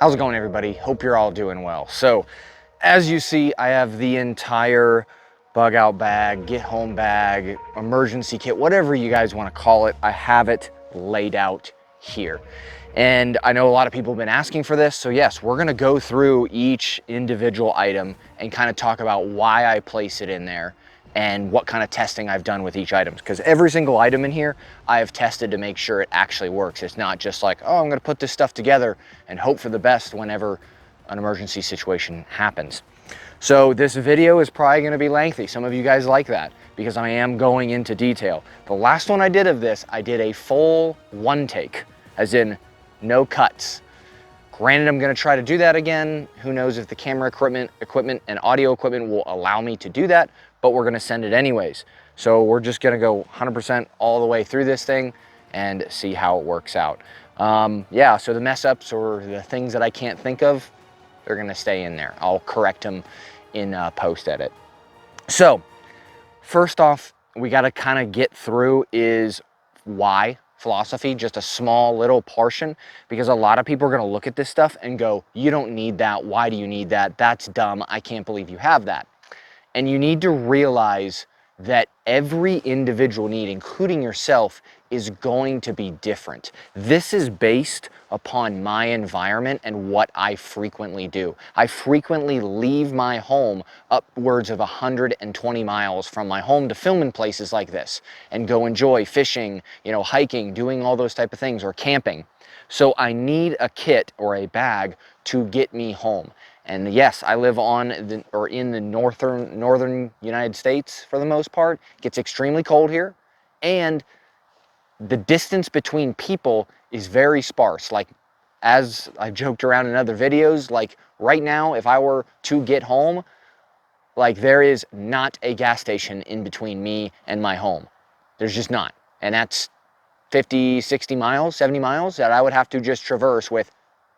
How's it going, everybody? Hope you're all doing well. So as you see, I have the entire bug out bag, get home bag, emergency kit, whatever you guys want to call it. I have it laid out here. And I know a lot of people have been asking for this. So yes, we're going to go through each individual item and kind of talk about why I place it in there and what kind of testing I've done with each item. Because every single item in here, I have tested to make sure it actually works. It's not just like, oh, I'm gonna put this stuff together and hope for the best whenever an emergency situation happens. So this video is probably gonna be lengthy. Some of you guys like that because I am going into detail. The last one I did of this, I did a full one take, as in no cuts. Granted, I'm gonna try to do that again. Who knows if the camera equipment and audio equipment will allow me to do that, but we're gonna send it anyways. So we're just gonna go 100% all the way through this thing and see how it works out. Yeah, so the mess ups or the things that I can't think of, they're gonna stay in there. I'll correct them in post edit. So first off, we gotta kind of get through is why philosophy, just a small little portion, because a lot of people are going to look at this stuff and go, you don't need that. Why do you need that? That's dumb. I can't believe you have that. And you need to realize that every individual need, including yourself, is going to be different. This is based upon my environment and what I frequently do. I frequently leave my home upwards of 120 miles from my home to film in places like this and go enjoy fishing, hiking, doing all those type of things, or camping. So I need a kit or a bag to get me home. And yes, I live in the northern United States for the most part. It gets extremely cold here, and the distance between people is very sparse. Like, as I've joked around in other videos, like right now, if I were to get home, like there is not a gas station in between me and my home. There's just not. And that's 50, 60 miles, 70 miles that I would have to just traverse with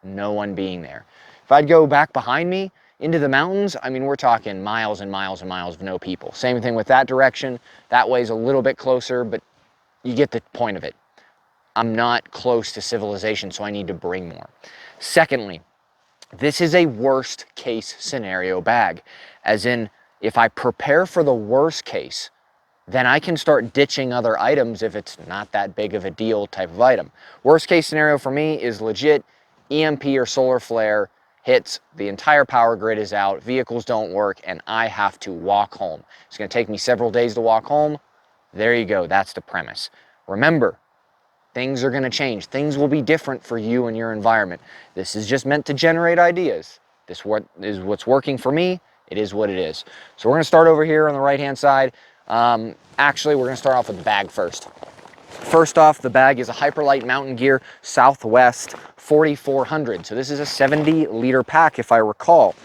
no one being there. If I'd go back behind me into the mountains, I mean, we're talking miles and miles and miles of no people. Same thing with that direction. That way's a little bit closer, but you get the point of it. I'm not close to civilization, so I need to bring more. Secondly, this is a worst case scenario bag, as in if I prepare for the worst case, then I can start ditching other items if it's not that big of a deal type of item. Worst case scenario for me is legit EMP or solar flare hits, the entire power grid is out, vehicles don't work, and I have to walk home. It's gonna take me several days to walk home. There you go, that's the premise. Remember, things are gonna change. Things will be different for you and your environment. This is just meant to generate ideas. This is what's working for me. It is what it is. So we're gonna start over here on the right-hand side. Actually, we're gonna start off with the bag first. First off, the bag is a Hyperlight Mountain Gear Southwest 4400. So this is a 70-liter pack, if I recall.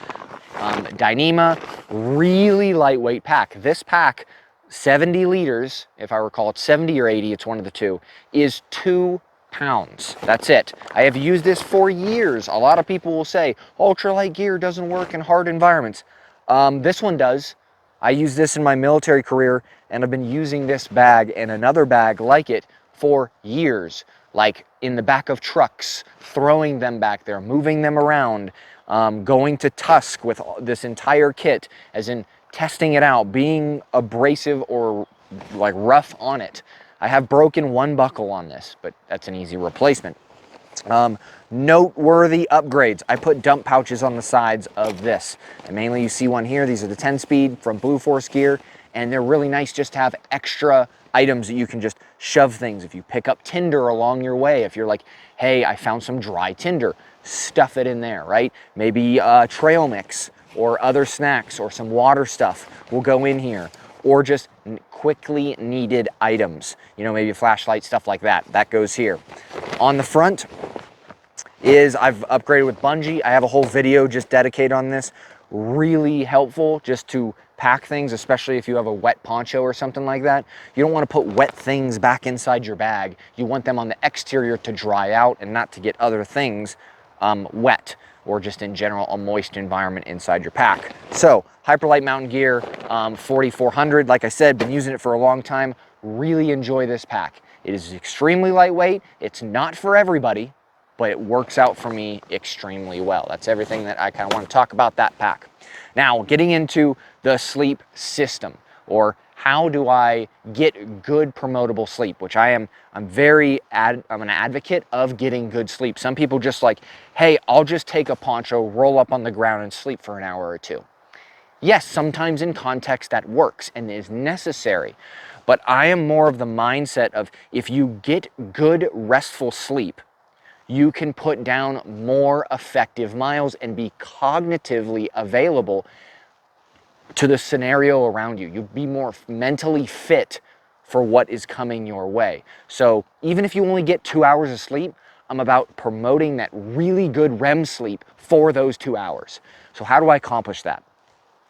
Dyneema, really lightweight pack. This pack, 70 liters, if I recall, it's 70 or 80, it's one of the two, is 2 pounds. That's it. I have used this for years. A lot of people will say, ultralight gear doesn't work in hard environments. This one does. I used this in my military career, and I've been using this bag and another bag like it for years, like in the back of trucks, throwing them back there, moving them around, going to Tusk with this entire kit, as in testing it out, being abrasive or like rough on it. I have broken one buckle on this, but that's an easy replacement. Noteworthy upgrades. I put dump pouches on the sides of this. And mainly you see one here. These are the 10-speed from Blue Force Gear, and they're really nice just to have extra items that you can just shove things. If you pick up tinder along your way, if you're like, hey, I found some dry tinder, stuff it in there, right? Maybe trail mix or other snacks or some water stuff will go in here, or just quickly needed items, maybe a flashlight, stuff like that. That goes here. On the front is I've upgraded with bungee. I have a whole video just dedicated on this. Really helpful just to pack things, especially if you have a wet poncho or something like that. You don't want to put wet things back inside your bag. You want them on the exterior to dry out and not to get other things wet, or just in general a moist environment inside your pack. So Hyperlight Mountain Gear 4400, like I said, been using it for a long time. Really enjoy this pack. It is extremely lightweight. It's not for everybody, but it works out for me extremely well. That's everything that I kind of want to talk about that pack. Now, getting into the sleep system, or how do I get good promotable sleep, which I'm an advocate of getting good sleep. Some people just like, hey, I'll just take a poncho, roll up on the ground and sleep for an hour or two. Yes, sometimes in context that works and is necessary, but I am more of the mindset of if you get good restful sleep, you can put down more effective miles and be cognitively available to the scenario around you. You'd be more mentally fit for what is coming your way. So even if you only get 2 hours of sleep, I'm about promoting that really good REM sleep for those 2 hours. So how do I accomplish that?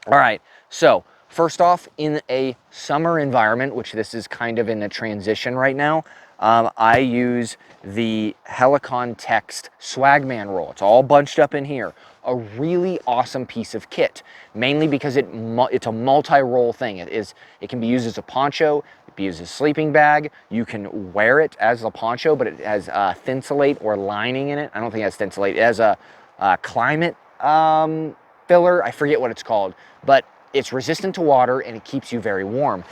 All right, so first off, in a summer environment, which this is kind of in a transition right now, I use the Helicon Text Swagman roll. It's all bunched up in here. A really awesome piece of kit, mainly because it's a multi-role thing. It can be used as a poncho, it can be used as a sleeping bag. You can wear it as a poncho, but it has thinsulate or lining in it. I don't think it has thinsulate. It has a climate filler. I forget what it's called, but it's resistant to water and it keeps you very warm.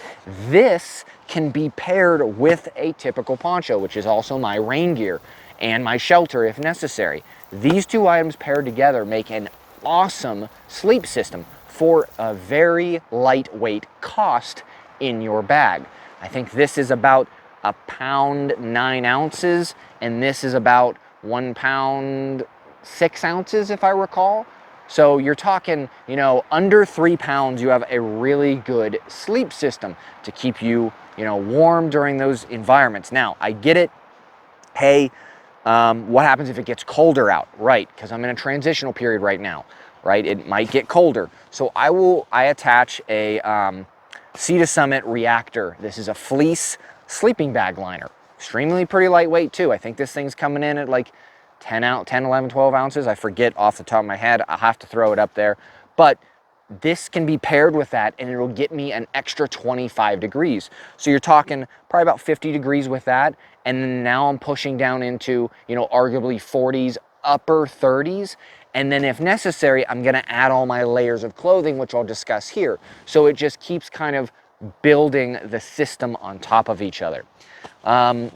This can be paired with a typical poncho, which is also my rain gear and my shelter if necessary. These two items paired together make an awesome sleep system for a very lightweight cost in your bag. I think this is about 1 pound 9 ounces, and this is about 1 pound 6 ounces if I recall. So you're talking, you know, under 3 pounds, you have a really good sleep system to keep you, you know, warm during those environments. Now, I get it. Hey, what happens if it gets colder out? Right, because I'm in a transitional period right now, right? It might get colder. So I attach a Sea to Summit Reactor. This is a fleece sleeping bag liner. Extremely pretty lightweight too. I think this thing's coming in at like 10, 11, 12 ounces. I forget off the top of my head. I'll have to throw it up there. But this can be paired with that and it'll get me an extra 25 degrees. So you're talking probably about 50 degrees with that. And then now I'm pushing down into, you know, arguably 40s, upper 30s. And then if necessary, I'm gonna add all my layers of clothing, which I'll discuss here. So it just keeps kind of building the system on top of each other.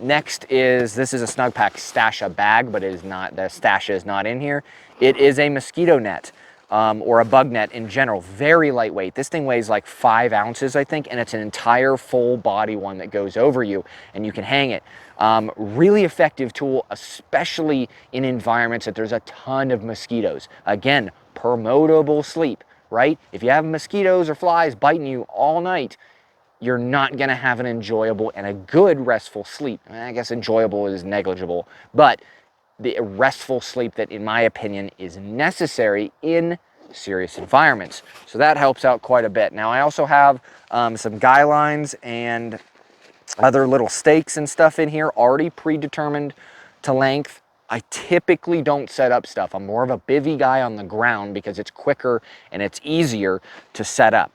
Next is, this is a Snugpak Stasha bag, but it is not, the Stasha is not in here. It is a mosquito net, or a bug net in general, very lightweight. This thing weighs like 5 ounces, I think, and it's an entire full body one that goes over you and you can hang it. Really effective tool, especially in environments that there's a ton of mosquitoes. Again, promotable sleep, right? If you have mosquitoes or flies biting you all night, you're not gonna have an enjoyable and a good restful sleep. I guess enjoyable is negligible, but the restful sleep that, in my opinion, is necessary in serious environments. So that helps out quite a bit. Now I also have some guy lines and other little stakes and stuff in here already predetermined to length. I typically don't set up stuff. I'm more of a bivvy guy on the ground because it's quicker and it's easier to set up.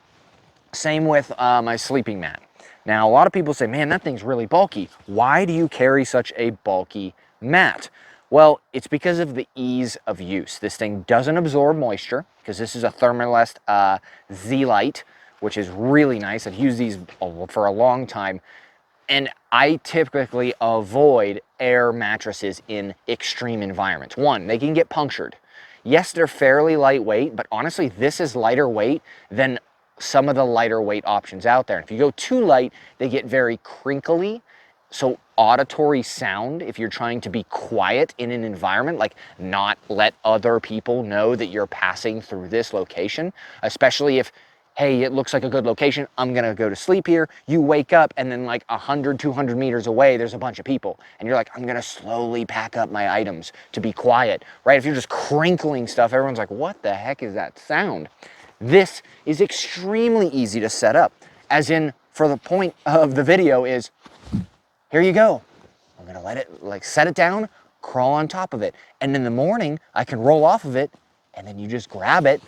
Same with my sleeping mat. Now, a lot of people say, man, that thing's really bulky. Why do you carry such a bulky mat? Well, it's because of the ease of use. This thing doesn't absorb moisture because this is a Thermalest Z-Lite, which is really nice. I've used these for a long time. And I typically avoid air mattresses in extreme environments. One, they can get punctured. Yes, they're fairly lightweight, but honestly, this is lighter weight than some of the lighter weight options out there. If you go too light, they get very crinkly. So auditory sound, if you're trying to be quiet in an environment, like not let other people know that you're passing through this location, especially if, hey, it looks like a good location, I'm gonna go to sleep here. You wake up and then like 100, 200 meters away, there's a bunch of people. And you're like, I'm gonna slowly pack up my items to be quiet, right? If you're just crinkling stuff, everyone's like, what the heck is that sound? This is extremely easy to set up, as in, for the point of the video is, here you go. I'm gonna let it, like, set it down, crawl on top of it. And in the morning, I can roll off of it, and then you just grab it.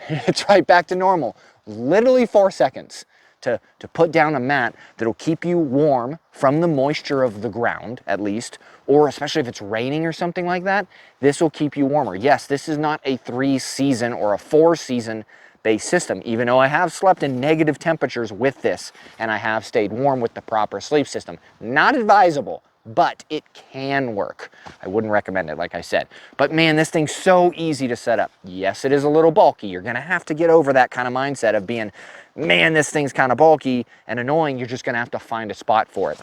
It's right back to normal. Literally 4 seconds. to put down a mat that'll keep you warm from the moisture of the ground, at least, or especially if it's raining or something like that, this will keep you warmer. Yes, this is not a 3-season or a 4-season based system, even though I have slept in negative temperatures with this and I have stayed warm with the proper sleep system. Not advisable, but it can work. I wouldn't recommend it, like I said. But man, this thing's so easy to set up. Yes, it is a little bulky. You're gonna have to get over that kind of mindset of being, man, this thing's kind of bulky and annoying. You're just gonna have to find a spot for it.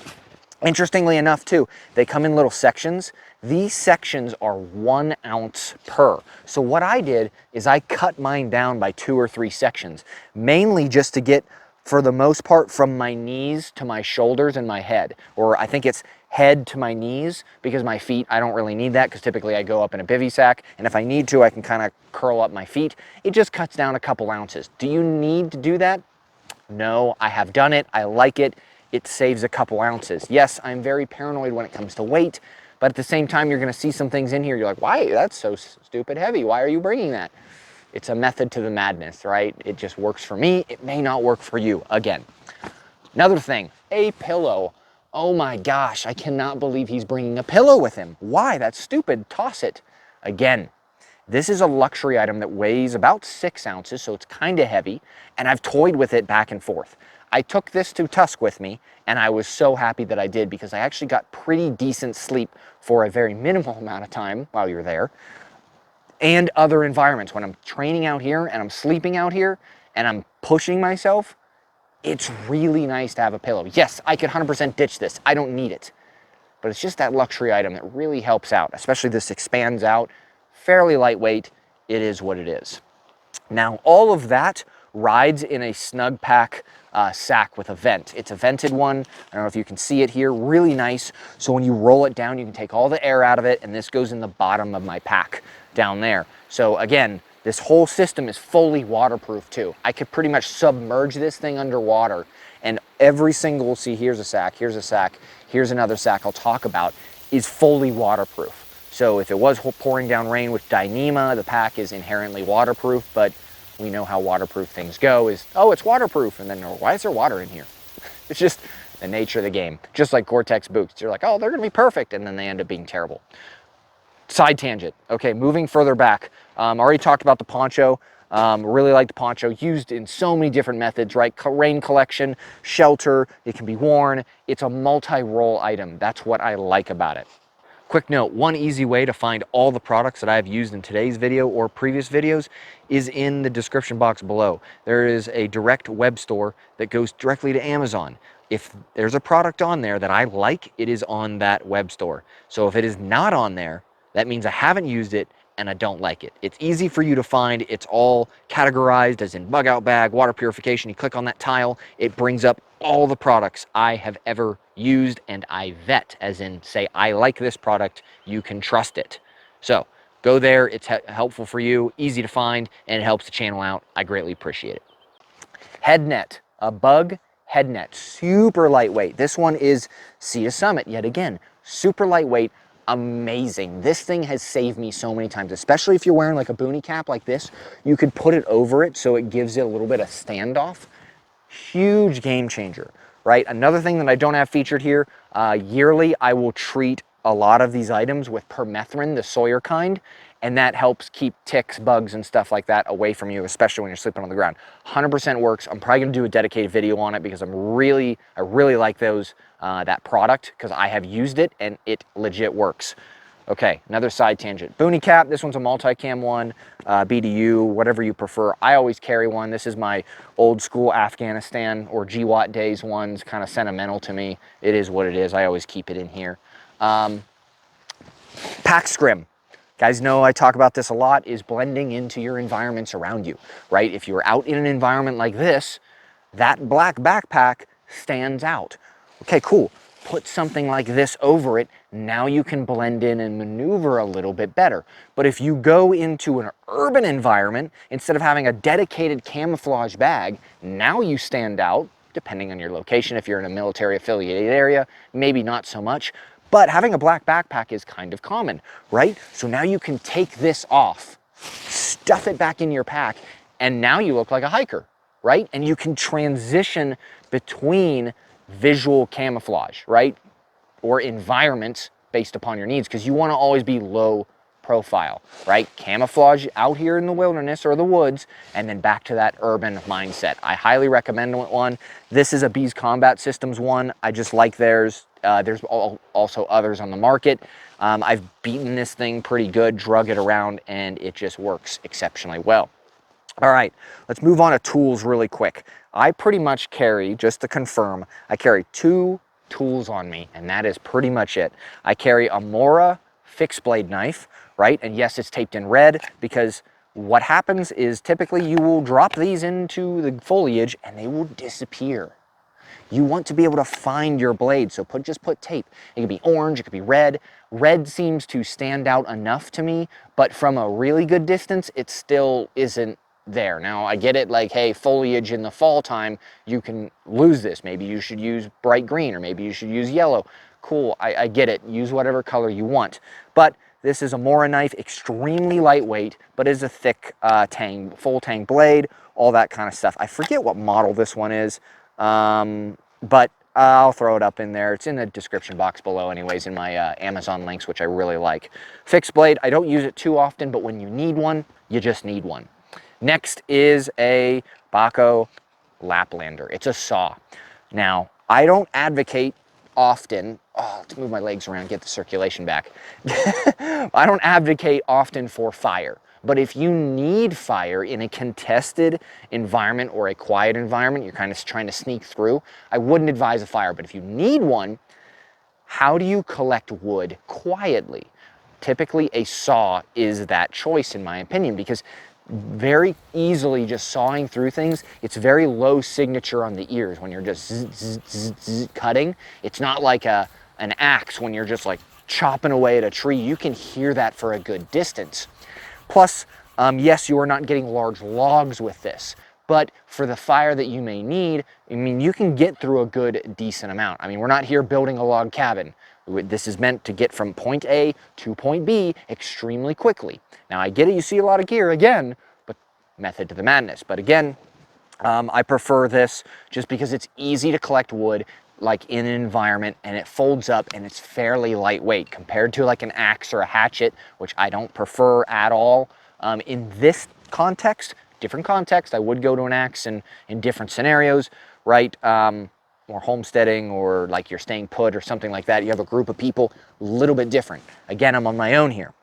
Interestingly enough too, they come in little sections. These sections are 1 ounce per. So what I did is I cut mine down by 2 or 3 sections, mainly just to get, for the most part, from my knees to my shoulders and my head. Or I think it's head to my knees, because my feet, I don't really need that because typically I go up in a bivy sack, and if I need to, I can kind of curl up my feet. It just cuts down a couple ounces. Do you need to do that? No, I have done it. I like it. It saves a couple ounces. Yes, I'm very paranoid when it comes to weight, but at the same time, you're gonna see some things in here. You're like, why? That's so stupid heavy. Why are you bringing that? It's a method to the madness, right? It just works for me. It may not work for you. Again, another thing, a pillow. Oh my gosh, I cannot believe he's bringing a pillow with him. Why? That's stupid. Toss it. Again, this is a luxury item that weighs about 6 ounces, so it's kind of heavy, and I've toyed with it back and forth. I took this to Tusk with me, and I was so happy that I did, because I actually got pretty decent sleep for a very minimal amount of time while you're there, and other environments. When I'm training out here and I'm sleeping out here and I'm pushing myself, it's really nice to have a pillow. Yes, I could 100% ditch this. I don't need it, but it's just that luxury item that really helps out, especially this expands out, fairly lightweight. It is what it is. Now, all of that rides in a snug pack sack with a vent. It's a vented one. I don't know if you can see it here. Really nice. So when you roll it down, you can take all the air out of it, and this goes in the bottom of my pack down there. So again, this whole system is fully waterproof too. I could pretty much submerge this thing underwater, and every single, see, here's a sack, here's another sack I'll talk about, is fully waterproof. So if it was pouring down rain with Dyneema, the pack is inherently waterproof, but we know how waterproof things go is, oh, it's waterproof, and then why is there water in here? It's just the nature of the game. Just like Gore-Tex boots. You're like, oh, they're gonna be perfect, and then they end up being terrible. Side tangent. Okay, moving further back. Already talked about the poncho. Really like the poncho, used in so many different methods, right? Rain collection, shelter, it can be worn. It's a multi-role item. That's what I like about it. Quick note, one easy way to find all the products that I've used in today's video or previous videos is in the description box below. There is a direct web store that goes directly to Amazon. If there's a product on there that I like, it is on that web store. So if it is not on there, that means I haven't used it and I don't like it. It's easy for you to find. It's all categorized as in bug out bag, water purification. You click on that tile, it brings up all the products I have ever used, and I vet, as in say, I like this product, you can trust it. So go there, it's helpful for you, easy to find, and it helps the channel out. I greatly appreciate it. Head net, a bug head net, super lightweight. This one is Sea to Summit, yet again, super lightweight, amazing. This thing has saved me so many times, especially if you're wearing like a boonie cap like this. You could put it over it so it gives it a little bit of standoff. Huge game changer, right? Another thing that I don't have featured here, yearly I will treat a lot of these items with permethrin, the Sawyer kind, and that helps keep ticks, bugs, and stuff like that away from you, especially when you're sleeping on the ground. 100% works. I'm probably gonna do a dedicated video on it because I really like those, that product, because I have used it and it legit works. Okay, another side tangent. Boonie cap, this one's a multi-cam one, BDU, whatever you prefer. I always carry one. This is my old school Afghanistan or GWAT days ones, kind of sentimental to me. It is what it is. I always keep it in here. Pack scrim. Guys know I talk about this a lot, is blending into your environments around you, right? If you're out in an environment like this, that black backpack stands out. Okay, cool. Put something like this over it. Now you can blend in and maneuver a little bit better. But if you go into an urban environment, instead of having a dedicated camouflage bag, now you stand out, depending on your location. If you're in a military affiliated area, maybe not so much. But having a black backpack is kind of common, right? So now you can take this off, stuff it back in your pack, and now you look like a hiker, right? And you can transition between visual camouflage, right? Or environments based upon your needs, because you want to always be low profile, right? Camouflage out here in the wilderness or the woods, and then back to that urban mindset. I highly recommend one. This is a Bees Combat Systems one. I just like theirs. There's also others on the market. I've beaten this thing pretty good, drug it around, and it just works exceptionally well. All right, let's move on to tools really quick. I pretty much carry, just to confirm, I carry 2 tools on me, and that is pretty much it. I carry a Mora fixed blade knife, right? And yes, it's taped in red, because what happens is typically you will drop these into the foliage and they will disappear. You want to be able to find your blade, so just put tape. It could be orange, it could be red. Red seems to stand out enough to me, but from a really good distance, it still isn't there. Now, I get it, like, hey, foliage in the fall time, you can lose this. Maybe you should use bright green, or maybe you should use yellow. Cool, I get it. Use whatever color you want. But this is a Mora knife, extremely lightweight, but is a thick tang, full tang blade, all that kind of stuff. I forget what model this one is. But I'll throw it up in there. It's in the description box below anyways, in my Amazon links, which I really like. Fixed blade, I don't use it too often, but when you need one, you just need one. Next is a Baco Laplander. It's a saw. Now, I don't advocate often, let's move my legs around, get the circulation back. I don't advocate often for fire. But if you need fire in a contested environment or a quiet environment, you're kind of trying to sneak through, I wouldn't advise a fire. But if you need one, how do you collect wood quietly? Typically, a saw is that choice, in my opinion, because very easily just sawing through things, it's very low signature on the ears when you're just cutting. It's not like an axe when you're just like chopping away at a tree. You can hear that for a good distance. Plus, yes, you are not getting large logs with this, but for the fire that you may need, I mean, you can get through a good, decent amount. I mean, we're not here building a log cabin. This is meant to get from point A to point B extremely quickly. Now, I get it, you see a lot of gear, again, but method to the madness. But again, I prefer this just because it's easy to collect wood, like in an environment, and it folds up and it's fairly lightweight compared to like an axe or a hatchet, which I don't prefer at all. In this context, different context, I would go to an axe in different scenarios, right? Or homesteading, or like you're staying put or something like that. You have a group of people, a little bit different. Again, I'm on my own here.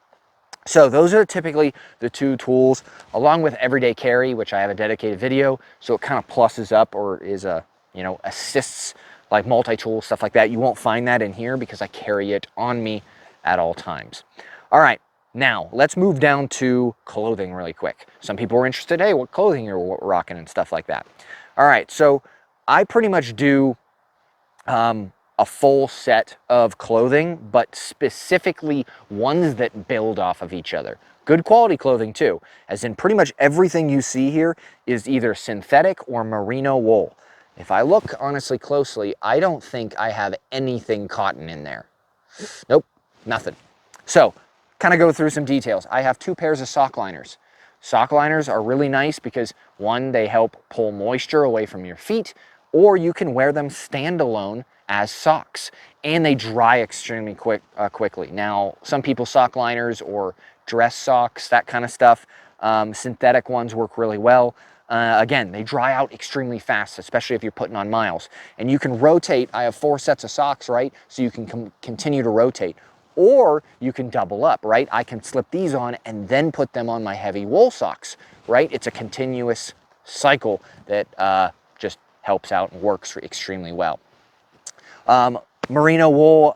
So those are typically the 2 tools, along with everyday carry, which I have a dedicated video. So it kind of pluses up, or is a, you know, assists, like multi-tool, stuff like that. You won't find that in here because I carry it on me at all times. All right, now let's move down to clothing really quick. Some people are interested, hey, what clothing you're rocking and stuff like that. All right, so I pretty much do a full set of clothing, but specifically ones that build off of each other. Good quality clothing too, as in pretty much everything you see here is either synthetic or merino wool. If I look honestly closely, I don't think I have anything cotton in there. Nope, nothing. So, kind of go through some details. I have 2 pairs of sock liners. Sock liners are really nice because, one, they help pull moisture away from your feet, or you can wear them standalone as socks, and they dry extremely quickly. Now, some people sock liners or dress socks, that kind of stuff. Synthetic ones work really well. Again, they dry out extremely fast, especially if you're putting on miles. And you can rotate. I have 4 sets of socks, right? So you can continue to rotate. Or you can double up, right? I can slip these on and then put them on my heavy wool socks, right? It's a continuous cycle that just helps out and works extremely well. Merino wool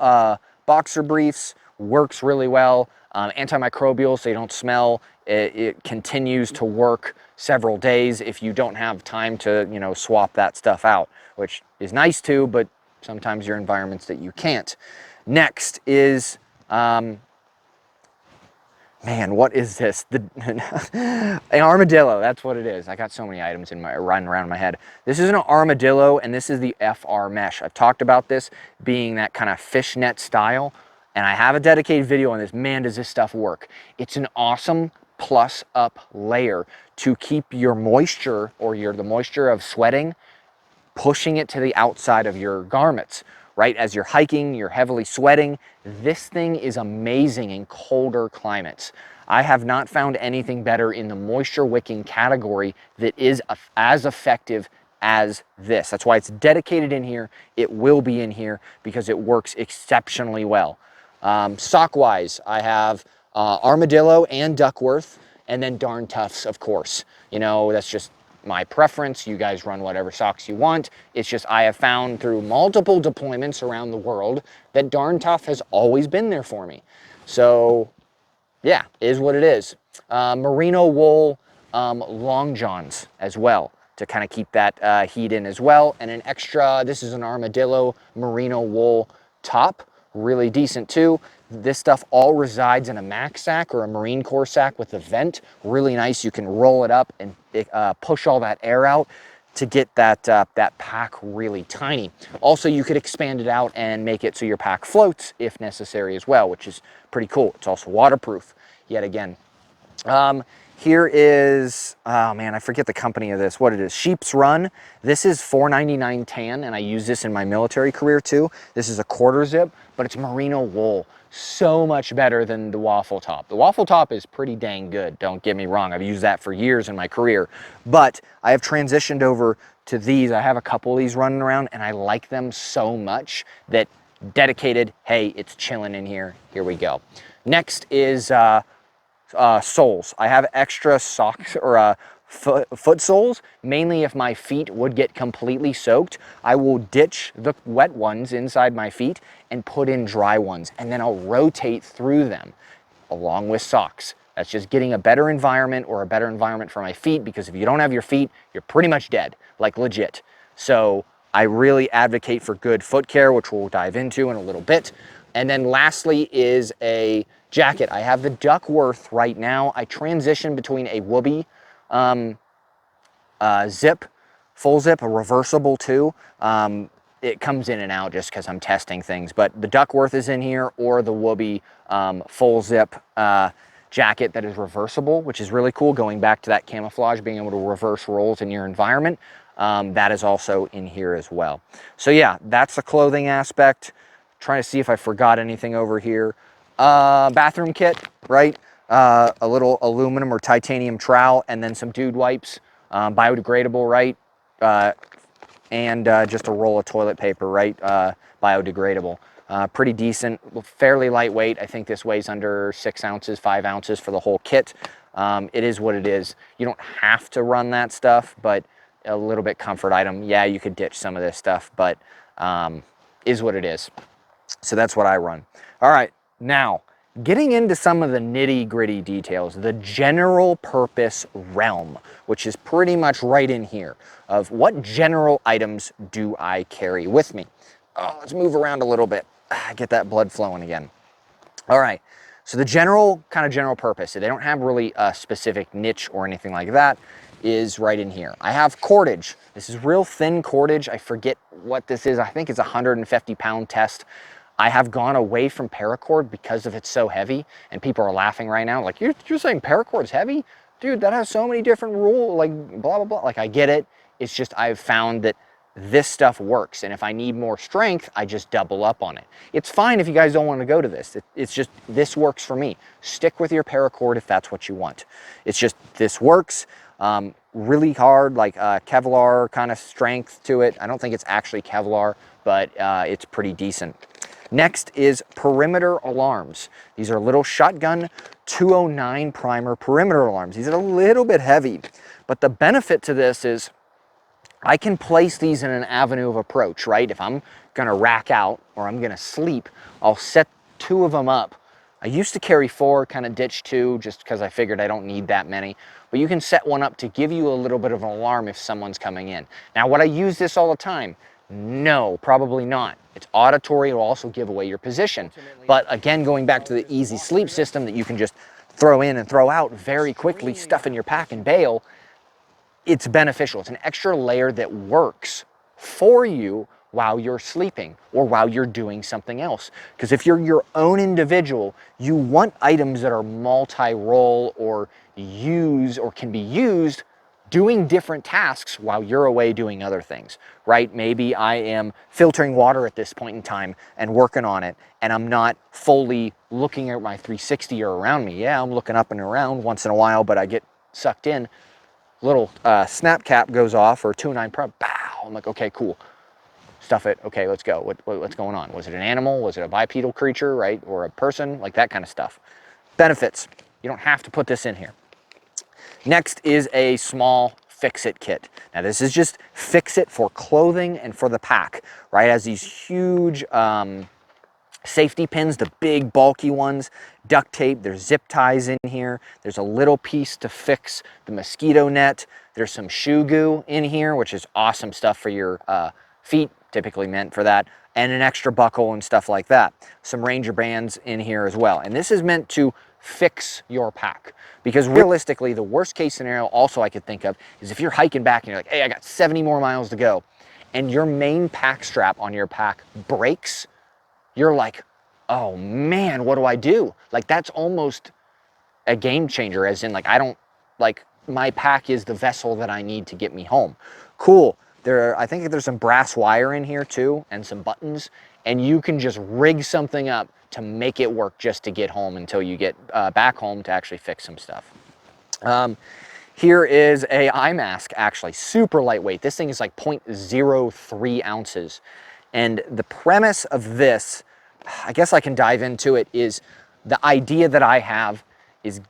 boxer briefs works really well. Antimicrobial, so you don't smell. It continues to work several days if you don't have time to, you know, swap that stuff out, which is nice too, but sometimes you're in environments that you can't. Next is, man, what is this? An armadillo, that's what it is. I got so many items in my running around in my head. This is an armadillo, and this is the FR mesh. I've talked about this being that kind of fishnet style, and I have a dedicated video on this. Man, does this stuff work. It's an awesome plus up layer to keep your moisture or the moisture of sweating, pushing it to the outside of your garments, right? As you're hiking, you're heavily sweating. This thing is amazing in colder climates. I have not found anything better in the moisture wicking category that is as effective as this. That's why it's dedicated in here. It will be in here because it works exceptionally well. Sock wise, I have Armadillo and Duckworth, and then Darn Toughs, of course. You know, that's just my preference. You guys run whatever socks you want. It's just I have found through multiple deployments around the world that Darn Tough has always been there for me. So yeah, is what it is. Merino wool long johns as well to kind of keep that heat in as well. And an extra, this is an Armadillo merino wool top, really decent too. This stuff all resides in a Max sack or a Marine Corps sack with a vent. Really nice. You can roll it up and push all that air out to get that, that pack really tiny. Also, you could expand it out and make it so your pack floats if necessary as well, which is pretty cool. It's also waterproof, yet again. Here is, oh man, I forget the company of this, what it is, Sheep's Run. This is $4.99 tan, and I use this in my military career too. This is a quarter zip, but it's merino wool. So much better than the waffle top. The waffle top is pretty dang good, don't get me wrong. I've used that for years in my career, but I have transitioned over to these. I have a couple of these running around, and I like them so much that dedicated, hey, it's chilling in here. Here we go. Next is, soles. I have extra socks or foot soles, mainly if my feet would get completely soaked. I will ditch the wet ones inside my feet and put in dry ones, and then I'll rotate through them along with socks. That's just getting a better environment or a better environment for my feet, because if you don't have your feet, you're pretty much dead, like legit. So I really advocate for good foot care, which we'll dive into in a little bit. And then lastly is a jacket. I have the Duckworth right now. I transition between a Whoopee zip, full zip, a reversible too. It comes in and out just because I'm testing things, but the Duckworth is in here, or the Whoopee full zip jacket that is reversible, which is really cool. Going back to that camouflage, being able to reverse roles in your environment, that is also in here as well. So yeah, that's the clothing aspect. Trying to see if I forgot anything over here. Bathroom kit, right? A little aluminum or titanium trowel, and then some dude wipes, biodegradable, right? And just a roll of toilet paper, right? Biodegradable. Pretty decent, fairly lightweight. I think this weighs under 6 ounces, 5 ounces for the whole kit. It is what it is. You don't have to run that stuff, but a little bit comfort item. Yeah, you could ditch some of this stuff, but is what it is. So that's what I run. All right, now getting into some of the nitty-gritty details, the general purpose realm, which is pretty much right in here, of what general items do I carry with me. Oh, let's move around a little bit. Get that blood flowing again. All right, so the general purpose, so they don't have really a specific niche or anything like that, is right in here. I have cordage. This is real thin cordage. I forget what this is. I think it's a 150-pound test. I have gone away from paracord because of it's so heavy, and people are laughing right now. Like, you're saying paracord's heavy? Dude, that has so many different rules, like blah, blah, blah. Like, I get it. It's just I've found that this stuff works, and if I need more strength, I just double up on it. It's fine if you guys don't want to go to this. It's just, this works for me. Stick with your paracord if that's what you want. It's just, this works. Really hard, like Kevlar kind of strength to it. I don't think it's actually Kevlar, but it's pretty decent. Next is perimeter alarms. These are little shotgun 209 primer perimeter alarms. These are a little bit heavy, but the benefit to this is I can place these in an avenue of approach, right? If I'm gonna rack out or I'm gonna sleep, I'll set 2 of them up. I used to carry 4, kind of ditched 2 just because I figured I don't need that many. But you can set one up to give you a little bit of an alarm if someone's coming in. Now, would I use this all the time? No, probably not. It's auditory. It'll also give away your position. But again, going back to the easy sleep system that you can just throw in and throw out very quickly, stuff in your pack and bail, it's beneficial. It's an extra layer that works for you while you're sleeping or while you're doing something else. Because if you're your own individual, you want items that are multi-role or can be used doing different tasks while you're away doing other things, right? Maybe I am filtering water at this point in time and working on it, and I'm not fully looking at my 360 or around me. Yeah, I'm looking up and around once in a while, but I get sucked in. Little snap cap goes off, or 2.9 Pro, bow. I'm like, okay, cool. Stuff it. Okay, let's go. What's going on? Was it an animal? Was it a bipedal creature, right? Or a person? Like that kind of stuff. Benefits. You don't have to put this in here. Next is a small fix-it kit. Now this is just fix-it for clothing and for the pack, right? It has these huge safety pins, the big bulky ones, duct tape, there's zip ties in here, there's a little piece to fix the mosquito net, there's some shoe goo in here, which is awesome stuff for your feet, typically meant for that, and an extra buckle and stuff like that. Some Ranger bands in here as well. And this is meant to fix your pack, because realistically, the worst case scenario also I could think of is if you're hiking back and you're like, hey, I got 70 more miles to go, and your main pack strap on your pack breaks, you're like, oh man, what do I do? Like, that's almost a game changer, as in, like, I don't, like, my pack is the vessel that I need to get me home. Cool. I think there's some brass wire in here too, and some buttons, and you can just rig something up to make it work just to get home until you get back home to actually fix some stuff. Here is a eye mask, actually, super lightweight. This thing is like 0.03 ounces. And the premise of this, I guess I can dive into it, is the idea that I have is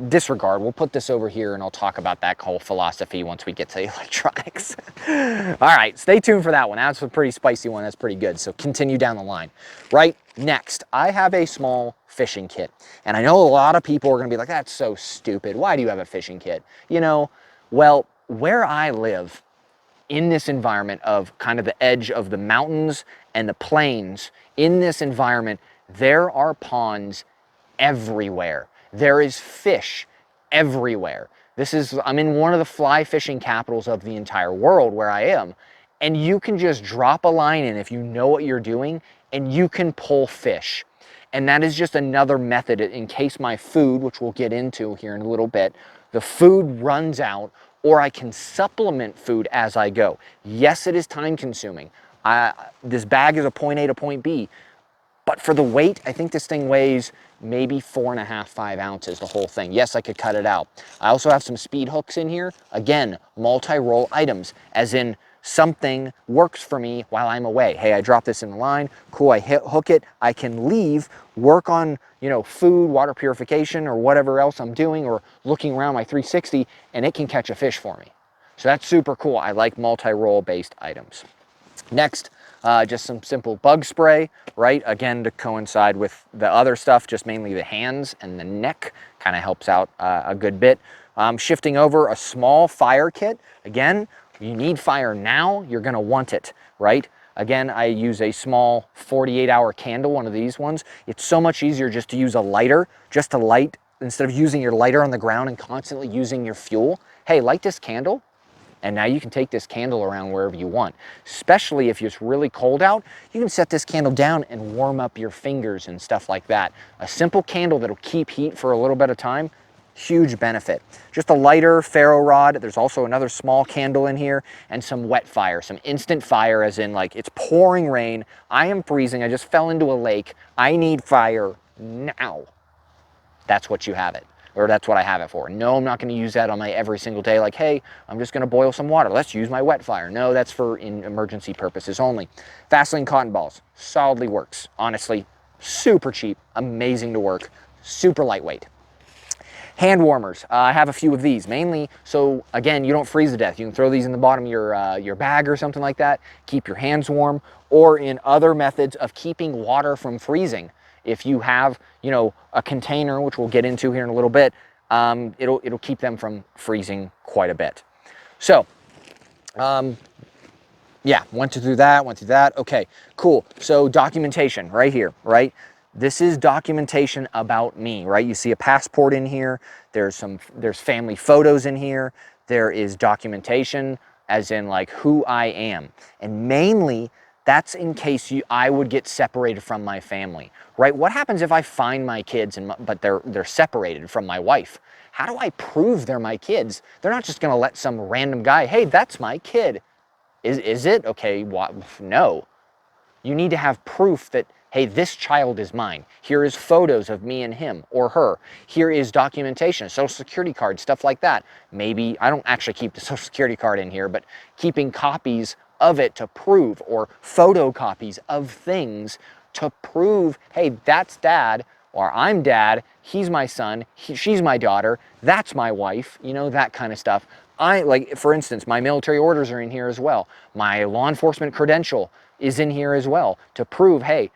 disregard. We'll put this over here and I'll talk about that whole philosophy once we get to electronics. All right, stay tuned for that one. That's a pretty spicy one. That's pretty good. So continue down the line. Right, next, I have a small fishing kit. And I know a lot of people are going to be like, that's so stupid. Why do you have a fishing kit? You know, well, where I live, in this environment of kind of the edge of the mountains and the plains, in this environment, there are ponds everywhere. There is fish everywhere. I'm in one of the fly fishing capitals of the entire world where I am. And you can just drop a line in if you know what you're doing, and you can pull fish. And that is just another method in case my food, which we'll get into here in a little bit, the food runs out, or I can supplement food as I go. Yes, it is time consuming. This bag is a point A to point B, but for the weight, I think this thing weighs maybe 4.5, 5 ounces, the whole thing. Yes, I could cut it out. I also have some speed hooks in here. Again, multi-role items, as in something works for me while I'm away. Hey, I drop this in the line, cool, I hook it, I can leave, work on, you know, food, water purification, or whatever else I'm doing, or looking around my 360, and it can catch a fish for me. So that's super cool. I like multi-role based items. Next, just some simple bug spray, right? Again, to coincide with the other stuff, just mainly the hands and the neck kind of helps out a good bit. Shifting over, a small fire kit. Again, you need fire now, you're gonna want it, right? Again, I use a small 48-hour candle, one of these ones. It's so much easier just to use a lighter, just to light, instead of using your lighter on the ground and constantly using your fuel. Hey, light this candle, and now you can take this candle around wherever you want. Especially if it's really cold out, you can set this candle down and warm up your fingers and stuff like that. A simple candle that'll keep heat for a little bit of time, huge benefit. Just a lighter ferro rod. There's also another small candle in here, and some wet fire, some instant fire, as in like it's pouring rain, I am freezing, I just fell into a lake, I need fire now. That's what you have it. Or that's what I have it for. No, I'm not going to use that on my every single day, like, hey, I'm just going to boil some water, let's use my wet fire. No, that's for in emergency purposes only. Vaseline cotton balls, solidly works. Honestly, super cheap, amazing to work, super lightweight. Hand warmers, I have a few of these, mainly so, again, you don't freeze to death. You can throw these in the bottom of your bag or something like that, keep your hands warm, or in other methods of keeping water from freezing. If you have, you know, a container, which we'll get into here in a little bit, it'll keep them from freezing quite a bit. So, yeah, went through that. Okay, cool. So documentation right here, right? This is documentation about me, right? You see a passport in here. There's family photos in here. There is documentation. as in like who I am. And mainly that's in case I would get separated from my family, right? What happens if I find my kids but they're separated from my wife? How do I prove they're my kids? They're not just gonna let some random guy, hey, that's my kid. Is it? Okay, what? No. You need to have proof that, hey, this child is mine. Here is photos of me and him or her. Here is documentation, social security card, stuff like that. Maybe, I don't actually keep the social security card in here, but keeping copies of it to prove, or photocopies of things to prove, hey, that's dad, or I'm dad, he's my son, she's my daughter, that's my wife, you know, that kind of stuff. Like, for instance, my military orders are in here as well. My law enforcement credential is in here as well to prove, hey,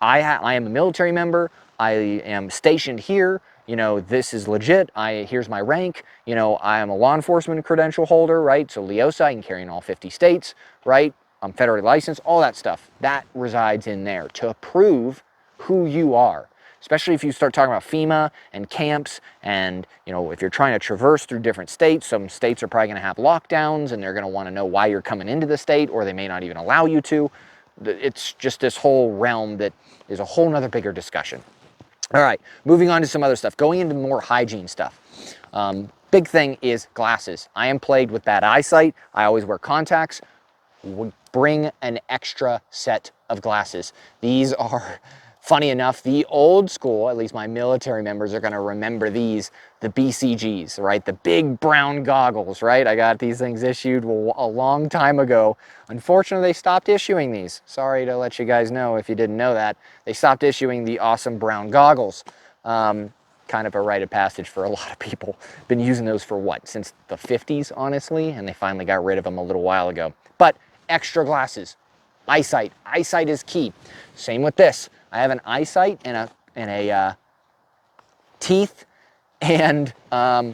I am a military member, I am stationed here, you know, this is legit, here's my rank, you know, I am a law enforcement credential holder, right? So LEOSA, I can carry in all 50 states, right? I'm federally licensed, all that stuff. That resides in there to prove who you are. Especially if you start talking about FEMA and camps, and you know, if you're trying to traverse through different states, some states are probably going to have lockdowns and they're going to want to know why you're coming into the state, or they may not even allow you to. It's just this whole realm that is a whole nother bigger discussion. All right, moving on to some other stuff, going into more hygiene stuff. Big thing is glasses. I am plagued with bad eyesight. I always wear contacts. Bring an extra set of glasses. These are, funny enough, the old school, at least my military members are gonna remember these, the BCGs, right? The big brown goggles, right? I got these things issued a long time ago. Unfortunately, they stopped issuing these. Sorry to let you guys know if you didn't know that. They stopped issuing the awesome brown goggles. Kind of a rite of passage for a lot of people. Been using those for what, since the 50s, honestly, and they finally got rid of them a little while ago. But extra glasses, eyesight. Eyesight is key. Same with this. I have an eyesight and a teeth and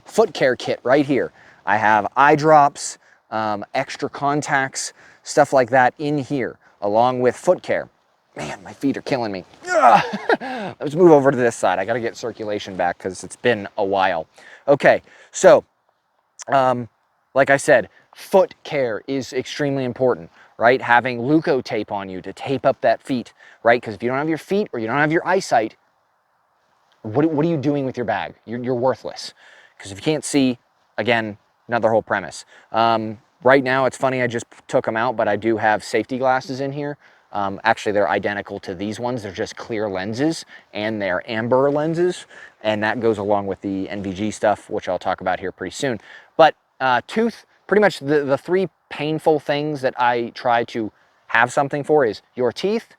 foot care kit right here. I have eye drops, extra contacts, stuff like that in here, along with foot care. Man, my feet are killing me. Let's move over to this side. I got to get circulation back because it's been a while. Okay, so like I said, foot care is extremely important, right? Having Leuko tape on you to tape up that feet, right? Because if you don't have your feet or you don't have your eyesight, what are you doing with your bag? You're worthless. Because if you can't see, again, another whole premise. Right now, it's funny, I just took them out, but I do have safety glasses in here. Actually, they're identical to these ones. They're just clear lenses, and they're amber lenses, and that goes along with the NVG stuff, which I'll talk about here pretty soon. But tooth, pretty much the three painful things that I try to have something for is your teeth,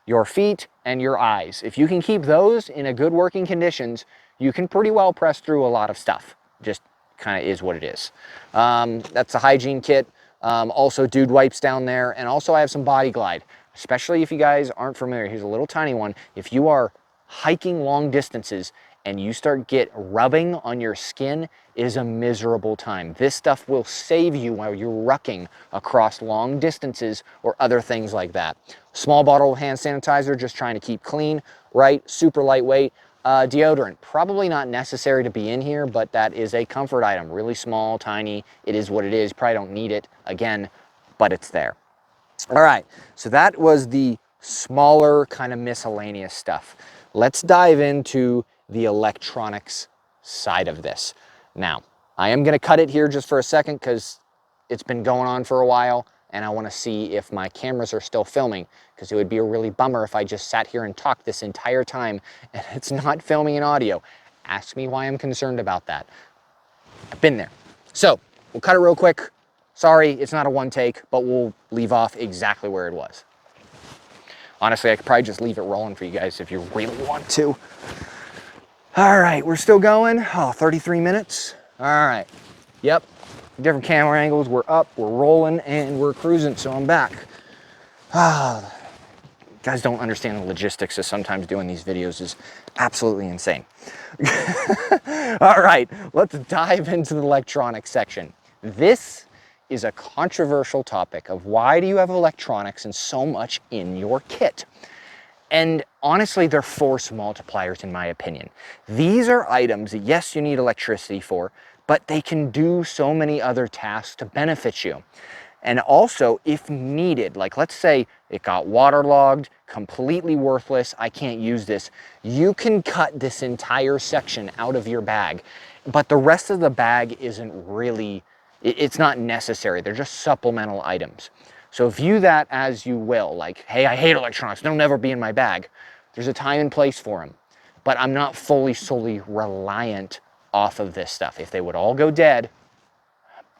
your feet, and your eyes. If you can keep those in a good working conditions, you can pretty well press through a lot of stuff. Just kind of is what it is. That's a hygiene kit. Also dude wipes down there, and also I have some Body Glide. Especially if you guys aren't familiar, here's a little tiny one. If you are hiking long distances and you start rubbing on your skin, it is a miserable time. This stuff will save you while you're rucking across long distances or other things like that. Small bottle of hand sanitizer, just trying to keep clean, right? Super lightweight. Deodorant, probably not necessary to be in here, but that is a comfort item. Really small, tiny, it is what it is. Probably don't need it, again, but it's there. All right, so that was the smaller kind of miscellaneous stuff. Let's dive into the electronics side of this. Now, I am gonna cut it here just for a second because it's been going on for a while and I wanna see if my cameras are still filming, because it would be a really bummer if I just sat here and talked this entire time and it's not filming in audio. Ask me why I'm concerned about that. I've been there. So, we'll cut it real quick. Sorry, it's not a one take, but we'll leave off exactly where it was. Honestly, I could probably just leave it rolling for you guys if you really want to. All right, we're still going. Oh, 33 minutes. All right. Yep. Different camera angles. We're up, we're rolling, and we're cruising, so I'm back. Guys don't understand the logistics of sometimes doing these videos is absolutely insane. All right, let's dive into the electronics section. This is a controversial topic of why do you have electronics and so much in your kit? And honestly, they're force multipliers in my opinion. These are items that, yes, you need electricity for, but they can do so many other tasks to benefit you. And also, if needed, like let's say it got waterlogged, completely worthless, I can't use this, you can cut this entire section out of your bag, but the rest of the bag isn't really, it's not necessary. They're just supplemental items. So view that as you will, like, hey, I hate electronics, they'll never be in my bag. There's a time and place for them, but I'm not solely reliant off of this stuff. If they would all go dead,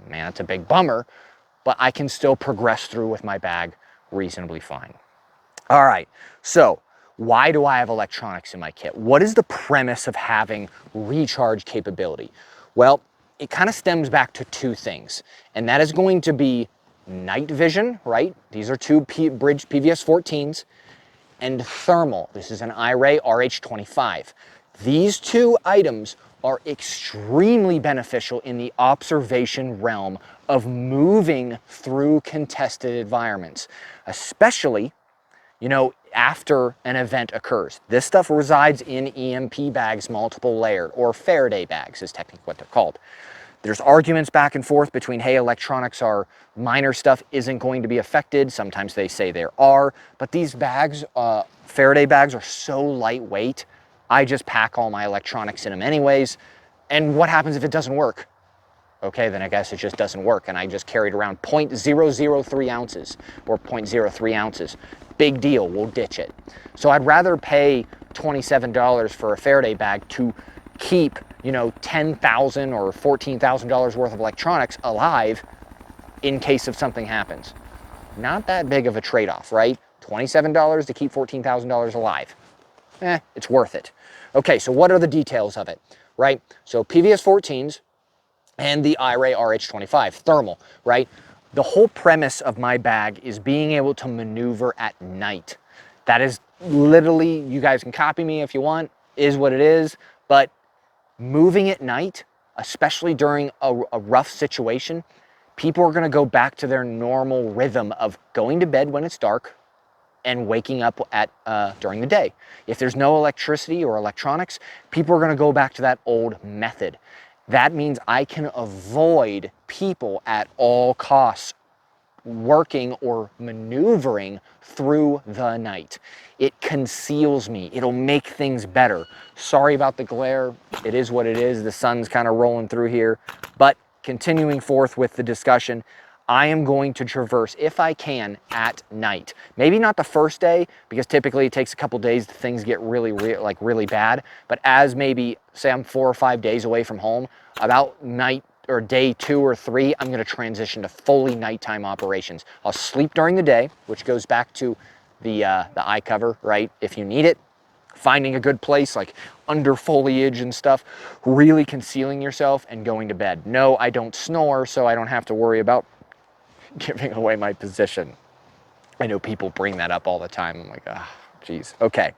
man, that's a big bummer, but I can still progress through with my bag reasonably fine. All right, so why do I have electronics in my kit? What is the premise of having recharge capability? Well, it kind of stems back to two things, and that is going to be night vision, right? These are two bridge PVS-14s, and thermal. This is an iRay RH25. These two items are extremely beneficial in the observation realm of moving through contested environments, especially, you know, after an event occurs. This stuff resides in EMP bags, multiple layered, or Faraday bags is technically what they're called. There's arguments back and forth between, hey, electronics are minor stuff, isn't going to be affected. Sometimes they say there are, but these bags, Faraday bags, are so lightweight. I just pack all my electronics in them anyways. And what happens if it doesn't work? Okay, then I guess it just doesn't work. And I just carried around 0.003 ounces or 0.03 ounces. Big deal, we'll ditch it. So I'd rather pay $27 for a Faraday bag to keep, you know, $10,000 or $14,000 worth of electronics alive in case of something happens. Not that big of a trade-off, right? $27 to keep $14,000 alive. It's worth it. Okay, so what are the details of it, right? So PVS-14s and the iRay RH25, thermal, right? The whole premise of my bag is being able to maneuver at night. That is literally, you guys can copy me if you want, is what it is, but moving at night, especially during a rough situation, people are gonna go back to their normal rhythm of going to bed when it's dark and waking up at during the day. If there's no electricity or electronics, people are gonna go back to that old method. That means I can avoid people at all costs working or maneuvering through the night. It conceals me. It'll make things better. Sorry about the glare. It is what it is. The sun's kind of rolling through here. But continuing forth with the discussion, I am going to traverse, if I can, at night. Maybe not the first day, because typically it takes a couple days, things get really bad. But as maybe, say I'm 4 or 5 days away from home, about night or day 2 or 3, I'm gonna transition to fully nighttime operations. I'll sleep during the day, which goes back to the eye cover, right? If you need it, finding a good place like under foliage and stuff, really concealing yourself and going to bed. No, I don't snore, so I don't have to worry about giving away my position. I know people bring that up all the time. I'm like, ah, geez. Okay,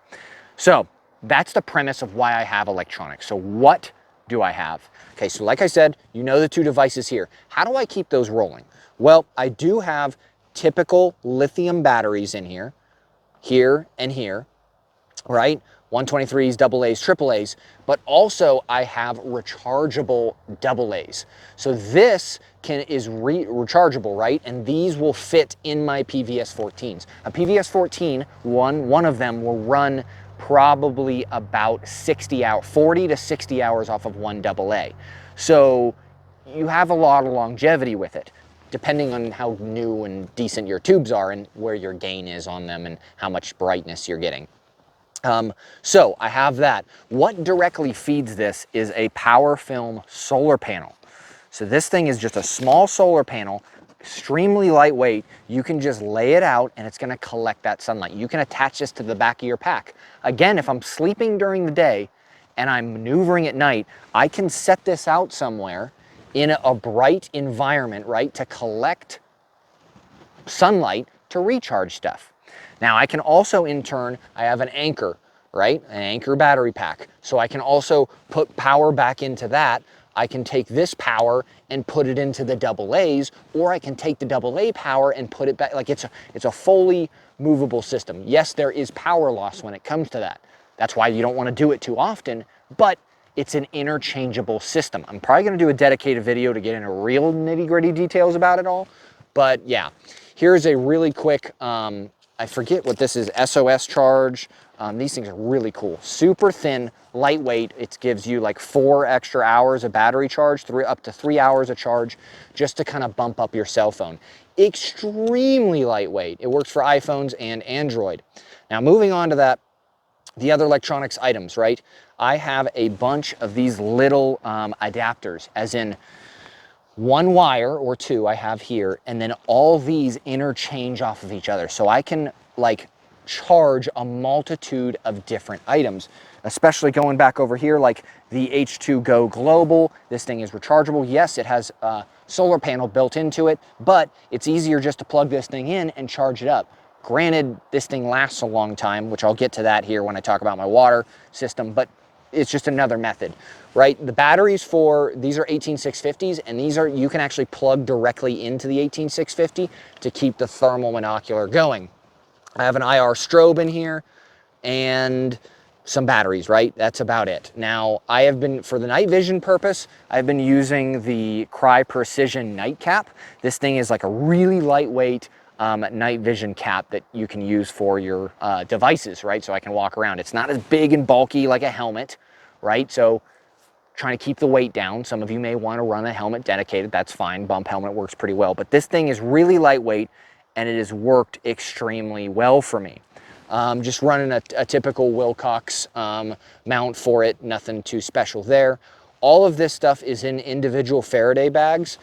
so that's the premise of why I have electronics. So what do I have? Okay, so like I said, you know the two devices here. How do I keep those rolling? Well, I do have typical lithium batteries in here, and here, right? 123s, AA's, AAA's, but also I have rechargeable AA's. So this is rechargeable, right? And these will fit in my PVS-14s. A PVS-14, one of them will run probably about 40 to 60 hours off of one AA. So you have a lot of longevity with it, depending on how new and decent your tubes are and where your gain is on them and how much brightness you're getting. So I have that. What directly feeds this is a power film solar panel. So this thing is just a small solar panel, extremely lightweight. You can just lay it out and it's gonna collect that sunlight. You can attach this to the back of your pack. Again, if I'm sleeping during the day and I'm maneuvering at night, I can set this out somewhere in a bright environment, right, to collect sunlight to recharge stuff. Now I can also, in turn, I have an anchor, right? An anchor battery pack. So I can also put power back into that. I can take this power and put it into the AA's, or I can take the AA power and put it back. Like it's a fully movable system. Yes, there is power loss when it comes to that. That's why you don't want to do it too often, but it's an interchangeable system. I'm probably going to do a dedicated video to get into real nitty-gritty details about it all, But yeah, here's a really quick, I forget what this is, SOS charge. These things are really cool. Super thin, lightweight. It gives you like 4 extra hours of battery charge, up to 3 hours of charge, just to kind of bump up your cell phone. Extremely lightweight. It works for iPhones and Android. Now moving on to that, the other electronics items, right? I have a bunch of these little adapters, as in 1 wire or 2 I have here, and then all these interchange off of each other. So I can like charge a multitude of different items, especially going back over here, like the H2 Go Global. This thing is rechargeable. Yes, it has a solar panel built into it, but it's easier just to plug this thing in and charge it up. Granted, this thing lasts a long time, which I'll get to that here when I talk about my water system, but it's just another method, right? The batteries for these are 18650s, and these are, you can actually plug directly into the 18650 to keep the thermal monocular going. I have an IR strobe in here and some batteries, right? That's about it. Now, I have been, for the night vision purpose, I've been using the Cry Precision Night Cap. This thing is like a really lightweight night vision cap that you can use for your devices, right? So I can walk around. It's not as big and bulky like a helmet, right? So trying to keep the weight down. Some of you may want to run a helmet dedicated. That's fine. Bump helmet works pretty well. But this thing is really lightweight, and it has worked extremely well for me. Just running a typical Wilcox mount for it. Nothing too special there. All of this stuff is in individual Faraday bags.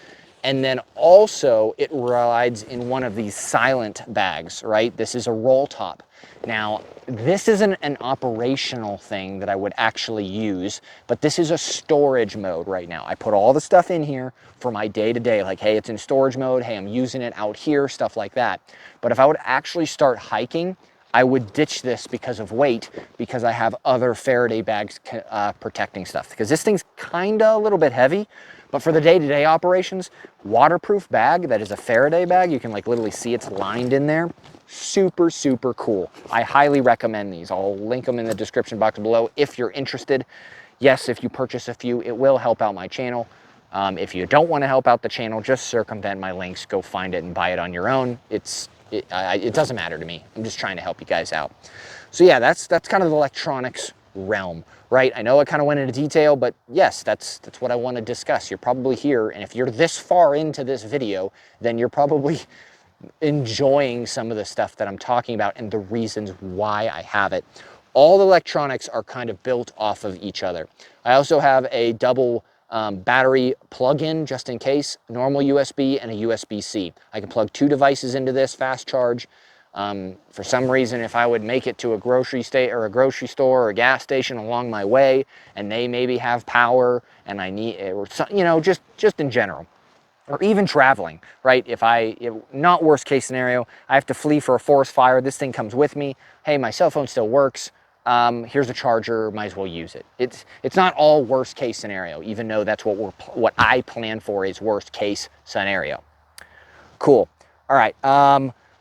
And then also it rides in one of these silent bags, right? This is a roll top. Now, this isn't an operational thing that I would actually use, but this is a storage mode right now. I put all the stuff in here for my day-to-day, like, hey, it's in storage mode, hey, I'm using it out here, stuff like that. But if I would actually start hiking, I would ditch this because of weight, because I have other Faraday bags protecting stuff. Because this thing's kinda a little bit heavy, but for the day-to-day operations, waterproof bag that is a Faraday bag, you can like literally see it's lined in there. Super, super cool. I highly recommend these. I'll link them in the description box below if you're interested. Yes, if you purchase a few, it will help out my channel. If you don't want to help out the channel, just circumvent my links, go find it and buy it on your own. It doesn't matter to me. I'm just trying to help you guys out. So yeah, that's kind of the electronics realm, right? I know I kind of went into detail, but yes, that's what I want to discuss. You're probably here, and if you're this far into this video, then you're probably enjoying some of the stuff that I'm talking about and the reasons why I have it. All the electronics are kind of built off of each other. I also have a double battery plug-in just in case, normal USB and a USB-C. I can plug 2 devices into this, fast charge. For some reason, if I would make it to a grocery store or a gas station along my way, and they maybe have power and I need, or you know, just in general, or even traveling, right? Not worst case scenario, I have to flee for a forest fire, this thing comes with me. Hey, my cell phone still works. Here's a charger, might as well use it. It's not all worst case scenario, even though that's what I plan for is worst case scenario. Cool. All right,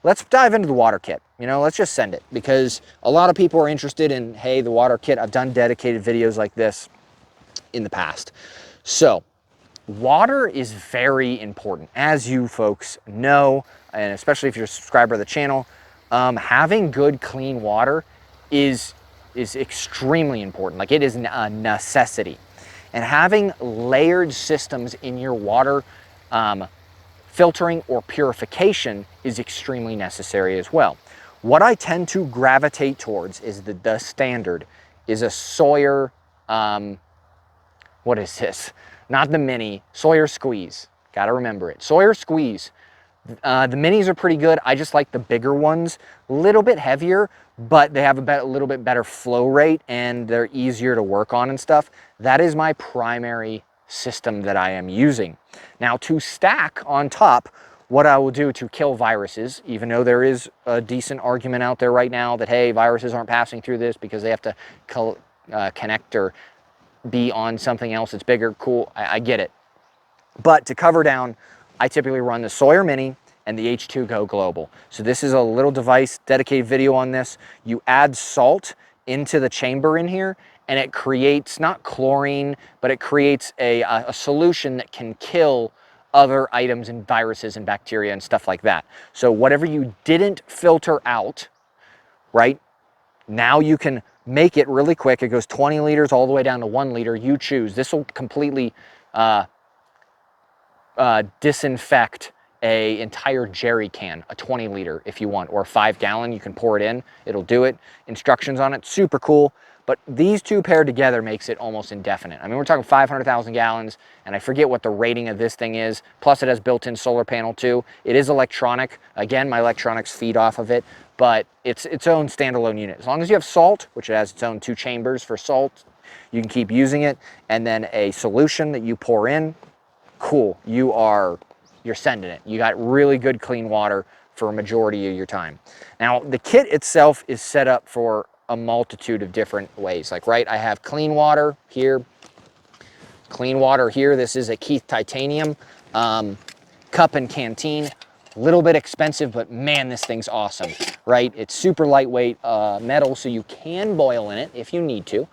let's dive into the water kit. You know, let's just send it, because a lot of people are interested in, hey, the water kit. I've done dedicated videos like this in the past. So water is very important, as you folks know, and especially if you're a subscriber to the channel. Having good, clean water is extremely important. Like, it is a necessity. And having layered systems in your water filtering or purification is extremely necessary as well. What I tend to gravitate towards is the standard is a Sawyer, what is this? Not the mini, Sawyer Squeeze. Gotta remember it. Sawyer Squeeze. The minis are pretty good. I just like the bigger ones. A little bit heavier, but they have a little bit better flow rate, and they're easier to work on and stuff. That is my primary system that I am using. Now, to stack on top, what I will do to kill viruses, even though there is a decent argument out there right now that, hey, viruses aren't passing through this because they have to connect or be on something else that's bigger. Cool, I get it. But to cover down, I typically run the Sawyer Mini and the H2 Go Global. So this is a little device, dedicated video on this. You add salt into the chamber in here, and it creates, not chlorine, but it creates a solution that can kill other items and viruses and bacteria and stuff like that. So whatever you didn't filter out, right, now you can make it really quick. It goes 20 liters all the way down to 1 liter. You choose. This will completely disinfect a entire jerry can, a 20 liter if you want, or a 5 gallon. You can pour it in, it'll do it. Instructions on it, super cool. But these two paired together makes it almost indefinite. I mean, we're talking 500,000 gallons, and I forget what the rating of this thing is. Plus it has built-in solar panel too. It is electronic. Again, my electronics feed off of it, but it's its own standalone unit. As long as you have salt, which it has its own 2 chambers for salt, you can keep using it, and then a solution that you pour in, cool, you're sending it. You got really good clean water for a majority of your time. Now, the kit itself is set up for a multitude of different ways. Like, right, I have clean water here, clean water here. This is a Keith Titanium cup and canteen. A little bit expensive, but man, this thing's awesome, right? It's super lightweight metal, so you can boil in it if you need to,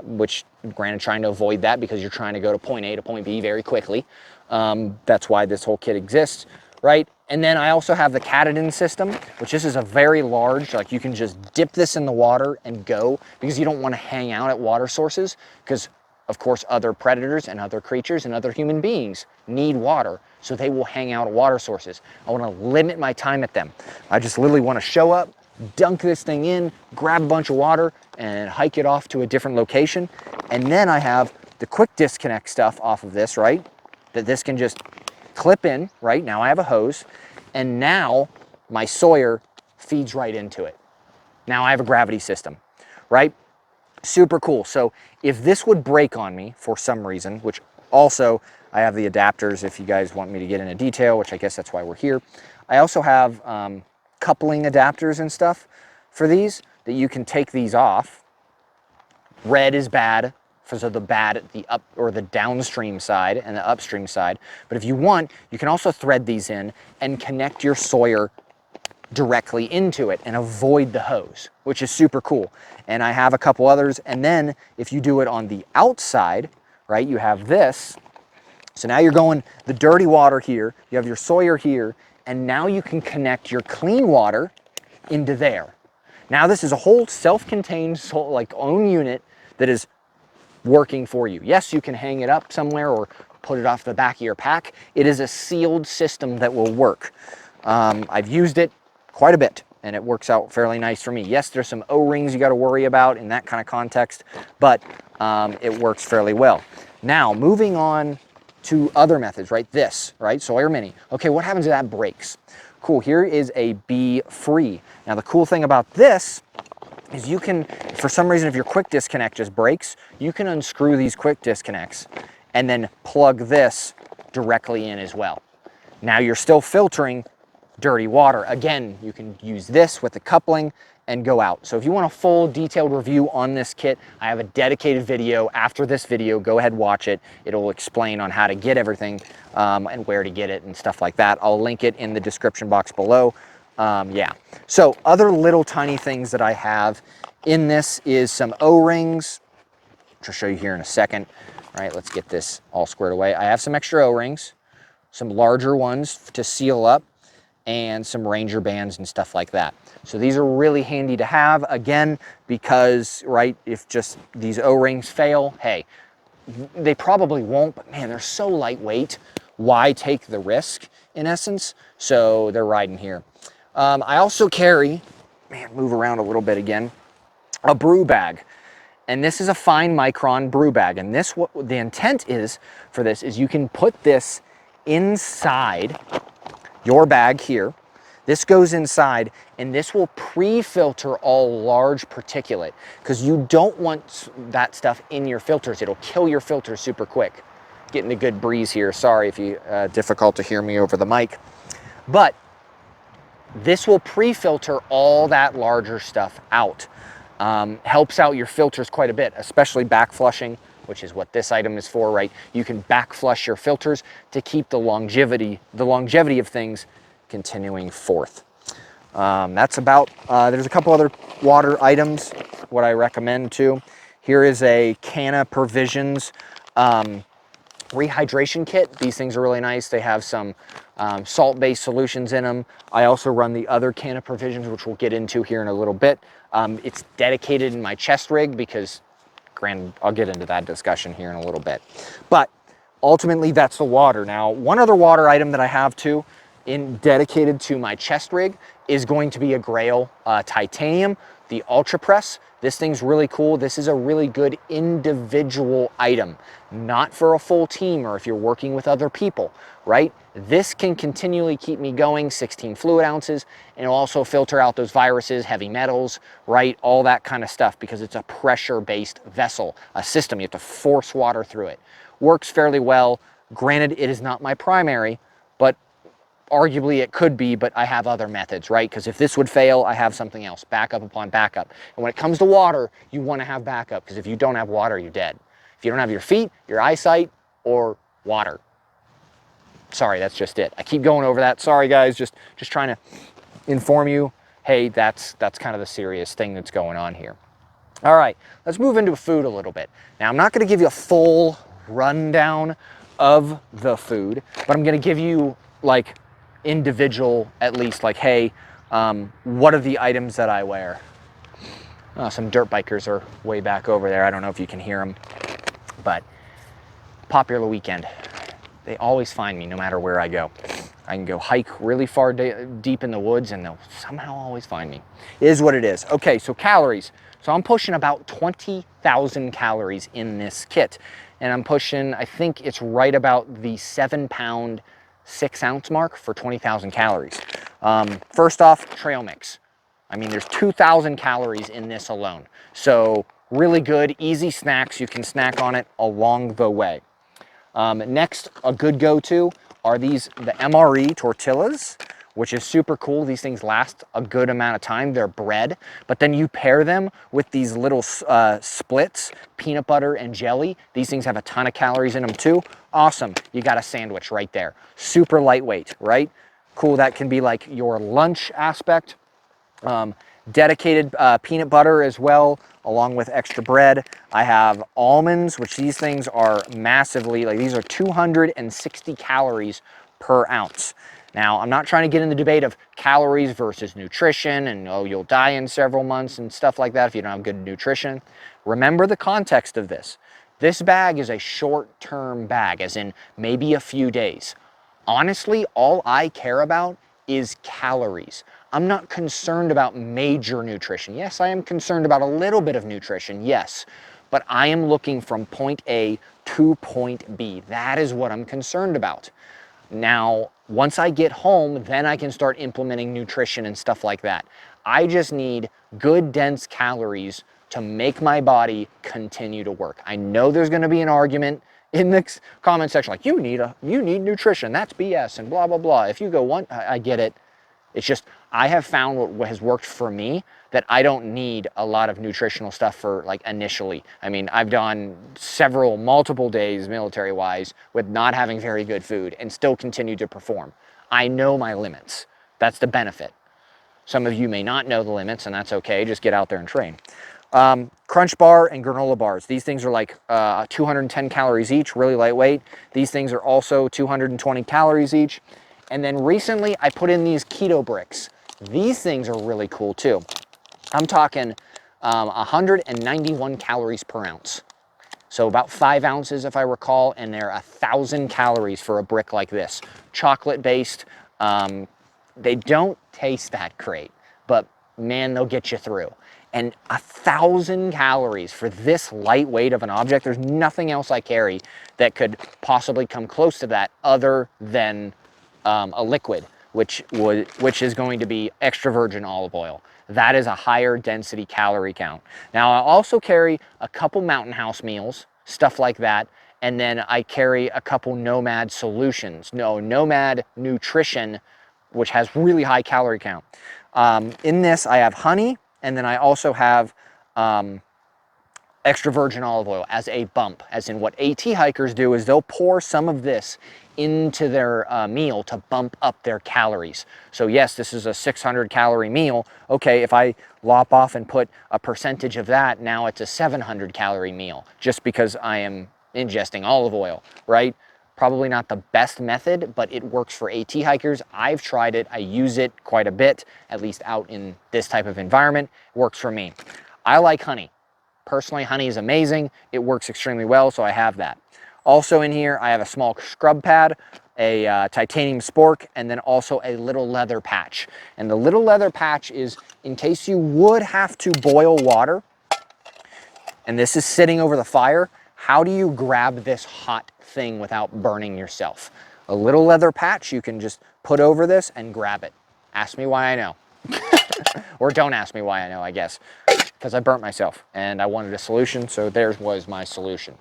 which granted, trying to avoid that because you're trying to go to point A to point B very quickly. That's why this whole kit exists, right? And then I also have the Katadyn system, which this is a very large, like you can just dip this in the water and go, because you don't want to hang out at water sources, because of course other predators and other creatures and other human beings need water, so they will hang out at water sources. I want to limit my time at them. I just literally want to show up, dunk this thing in, grab a bunch of water, and hike it off to a different location. And then I have the quick disconnect stuff off of this, right? That this can just clip in, right? Now I have a hose, and now my Sawyer feeds right into it. Now I have a gravity system, right? Super cool. So if this would break on me for some reason, which also I have the adapters if you guys want me to get into detail, which I guess that's why we're here. I also have coupling adapters and stuff for these that you can take these off. Red is bad, for the bad at the up or the downstream side and the upstream side. But if you want, you can also thread these in and connect your Sawyer directly into it and avoid the hose, which is super cool. And I have a couple others. And then if you do it on the outside, right, you have this. So now you're going the dirty water here, you have your Sawyer here, and now you can connect your clean water into there. Now this is a whole self-contained, like own unit that is working for you. Yes, you can hang it up somewhere or put it off the back of your pack. It is a sealed system that will work. I've used it quite a bit and it works out fairly nice for me. Yes, there's some O-rings you got to worry about in that kind of context, but it works fairly well. Now, moving on to other methods, right? This, right? Sawyer Mini. Okay, what happens if that breaks? Cool, here is a bee free. Now, the cool thing about this is you can, for some reason, if your quick disconnect just breaks, you can unscrew these quick disconnects and then plug this directly in as well. Now you're still filtering dirty water. Again, you can use this with the coupling and go out. So if you want a full detailed review on this kit, I have a dedicated video after this video. Go ahead, watch it. It'll explain on how to get everything and where to get it and stuff like that. I'll link it in the description box below. Yeah, so other little tiny things that I have in this is some O-rings, which I'll show you here in a second. All right, let's get this all squared away. I have some extra O-rings, some larger ones to seal up, and some Ranger bands and stuff like that. So these are really handy to have, again, because, right, if just these O-rings fail, hey, they probably won't, but man, they're so lightweight. Why take the risk, in essence? So they're riding here. I also carry, man, move around a little bit again, a brew bag. And this is a fine micron brew bag. And this, what the intent is for this is you can put this inside your bag here. This goes inside and this will pre-filter all large particulate because you don't want that stuff in your filters. It'll kill your filters super quick. Getting a good breeze here. Sorry if you difficult to hear me over the mic. But this will pre-filter all that larger stuff out. Helps out your filters quite a bit, especially back flushing, which is what this item is for, right? You can back flush your filters to keep the longevity of things continuing forth. That's about, there's a couple other water items, what I recommend too. Here is a Canna Provisions rehydration kit. These things are really nice. They have some salt-based solutions in them. I also run the other can of provisions, which we'll get into here in a little bit. It's dedicated in my chest rig because, granted, I'll get into that discussion here in a little bit. But ultimately, that's the water. Now, one other water item that I have too, dedicated to my chest rig, is going to be a Grail titanium, the Ultra Press. This thing's really cool. This is a really good individual item, not for a full team or if you're working with other people, right? This can continually keep me going, 16 fluid ounces, and it'll also filter out those viruses, heavy metals, right? All that kind of stuff, because it's a pressure-based vessel, a system. You have to force water through it. Works fairly well. Granted, it is not my primary, but arguably it could be, but I have other methods, right? Because if this would fail, I have something else, backup upon backup. And when it comes to water, you want to have backup, because if you don't have water, you're dead. If you don't have your feet, your eyesight, or water. Sorry, that's just it. I keep going over that. Sorry guys, just trying to inform you, hey, that's kind of the serious thing that's going on here. All right, let's move into food a little bit. Now, I'm not going to give you a full rundown of the food, but I'm going to give you like individual, at least, like, hey, what are the items that I wear? Some dirt bikers are way back over there. I don't know if you can hear them, but popular weekend. They always find me no matter where I go. I can go hike really far deep in the woods and they'll somehow always find me. It is what it is. Okay, so calories. So I'm pushing about 20,000 calories in this kit. And I'm pushing, I think it's right about the 7-pound, 6-ounce mark for 20,000 calories. First off, trail mix. I mean, there's 2,000 calories in this alone. So really good, easy snacks. You can snack on it along the way. Next, a good go-to are the MRE tortillas, which is super cool. These things last a good amount of time. They're bread, but then you pair them with these little splits, peanut butter and jelly. These things have a ton of calories in them too. Awesome, you got a sandwich right there. Super lightweight, right? Cool, that can be like your lunch aspect. Dedicated peanut butter as well, along with extra bread. I have almonds, which these things are massively, like these are 260 calories per ounce. Now, I'm not trying to get in the debate of calories versus nutrition and, oh, you'll die in several months and stuff like that if you don't have good nutrition. Remember the context of this. This bag is a short-term bag, as in maybe a few days. Honestly, all I care about is calories. I'm not concerned about major nutrition. Yes, I am concerned about a little bit of nutrition, yes, but I am looking from point A to point B. That is what I'm concerned about. Now, once I get home, then I can start implementing nutrition and stuff like that. I just need good, dense calories to make my body continue to work. I know there's going to be an argument in the comment section, like, you need nutrition, that's BS, and blah, blah, blah. If you go one, I get it. It's just, I have found what has worked for me, that I don't need a lot of nutritional stuff for, like, initially. I mean, I've done multiple days military-wise with not having very good food and still continue to perform. I know my limits. That's the benefit. Some of you may not know the limits, and that's okay. Just get out there and train. Crunch bar and granola bars. These things are like 210 calories each, really lightweight. These things are also 220 calories each. And then recently I put in these keto bricks. These things are really cool too. I'm talking 191 calories per ounce. So about 5 ounces if I recall, and they're 1,000 calories for a brick like this. Chocolate based. They don't taste that great, but man, they'll get you through. And 1,000 calories for this lightweight of an object. There's nothing else I carry that could possibly come close to that other than a liquid, which is going to be extra virgin olive oil. That is a higher density calorie count. Now, I also carry a couple Mountain House meals, stuff like that, and then I carry a couple Nomad solutions. Nomad nutrition, which has really high calorie count. In this, I have honey, and then I also have extra virgin olive oil as a bump, as in what AT hikers do is they'll pour some of this into their meal to bump up their calories. So yes, this is a 600 calorie meal. Okay, if I lop off and put a percentage of that, now it's a 700 calorie meal, just because I am ingesting olive oil, right? Probably not the best method, but it works for AT hikers. I've tried it. I use it quite a bit, at least out in this type of environment. It works for me. I like honey. Personally, honey is amazing. It works extremely well, so I have that. Also in here, I have a small scrub pad, a titanium spork, and then also a little leather patch. And the little leather patch is in case you would have to boil water, and this is sitting over the fire, how do you grab this hot thing without burning yourself? A little leather patch you can just put over this and grab it. Ask me why I know. Or don't ask me why I know, I guess. Because I burnt myself and I wanted a solution, so there was my solution.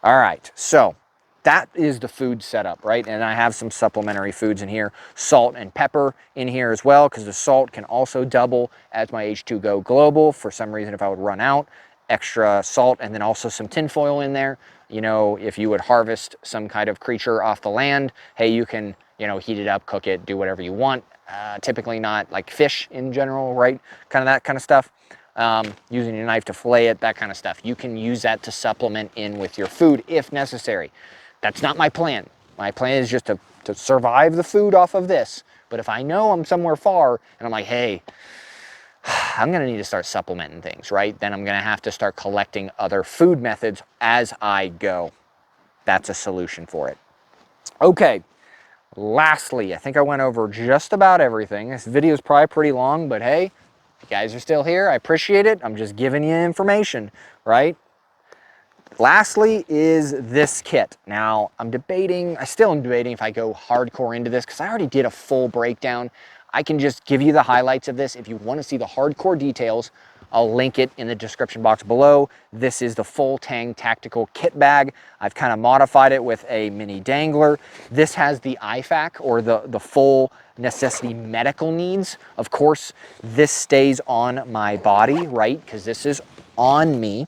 All right, so that is the food setup, right? And I have some supplementary foods in here, salt and pepper in here as well, because the salt can also double as my H2Go Global. For some reason, if I would run out, extra salt, and then also some tinfoil in there. You know, if you would harvest some kind of creature off the land, hey, you can, you know, heat it up, cook it, do whatever you want. Typically not like fish in general, right? Kind of that kind of stuff. Using your knife to fillet it, that kind of stuff. You can use that to supplement in with your food if necessary. That's not my plan. My plan is just to survive the food off of this. But if I know I'm somewhere far and I'm like, hey, I'm gonna need to start supplementing things, right? Then I'm gonna have to start collecting other food methods as I go. That's a solution for it. Okay, lastly, I think I went over just about everything. This video is probably pretty long, but hey, you guys are still here. I appreciate it. I'm just giving you information, right? Lastly is this kit. Now, I still am debating if I go hardcore into this because I already did a full breakdown. I can just give you the highlights of this. If you want to see the hardcore details, I'll link it in the description box below. This is the FULLTANG tactical kit bag. I've kind of modified it with a mini dangler. This has the IFAC, or the full necessity medical needs. Of course, this stays on my body, right? Because this is on me.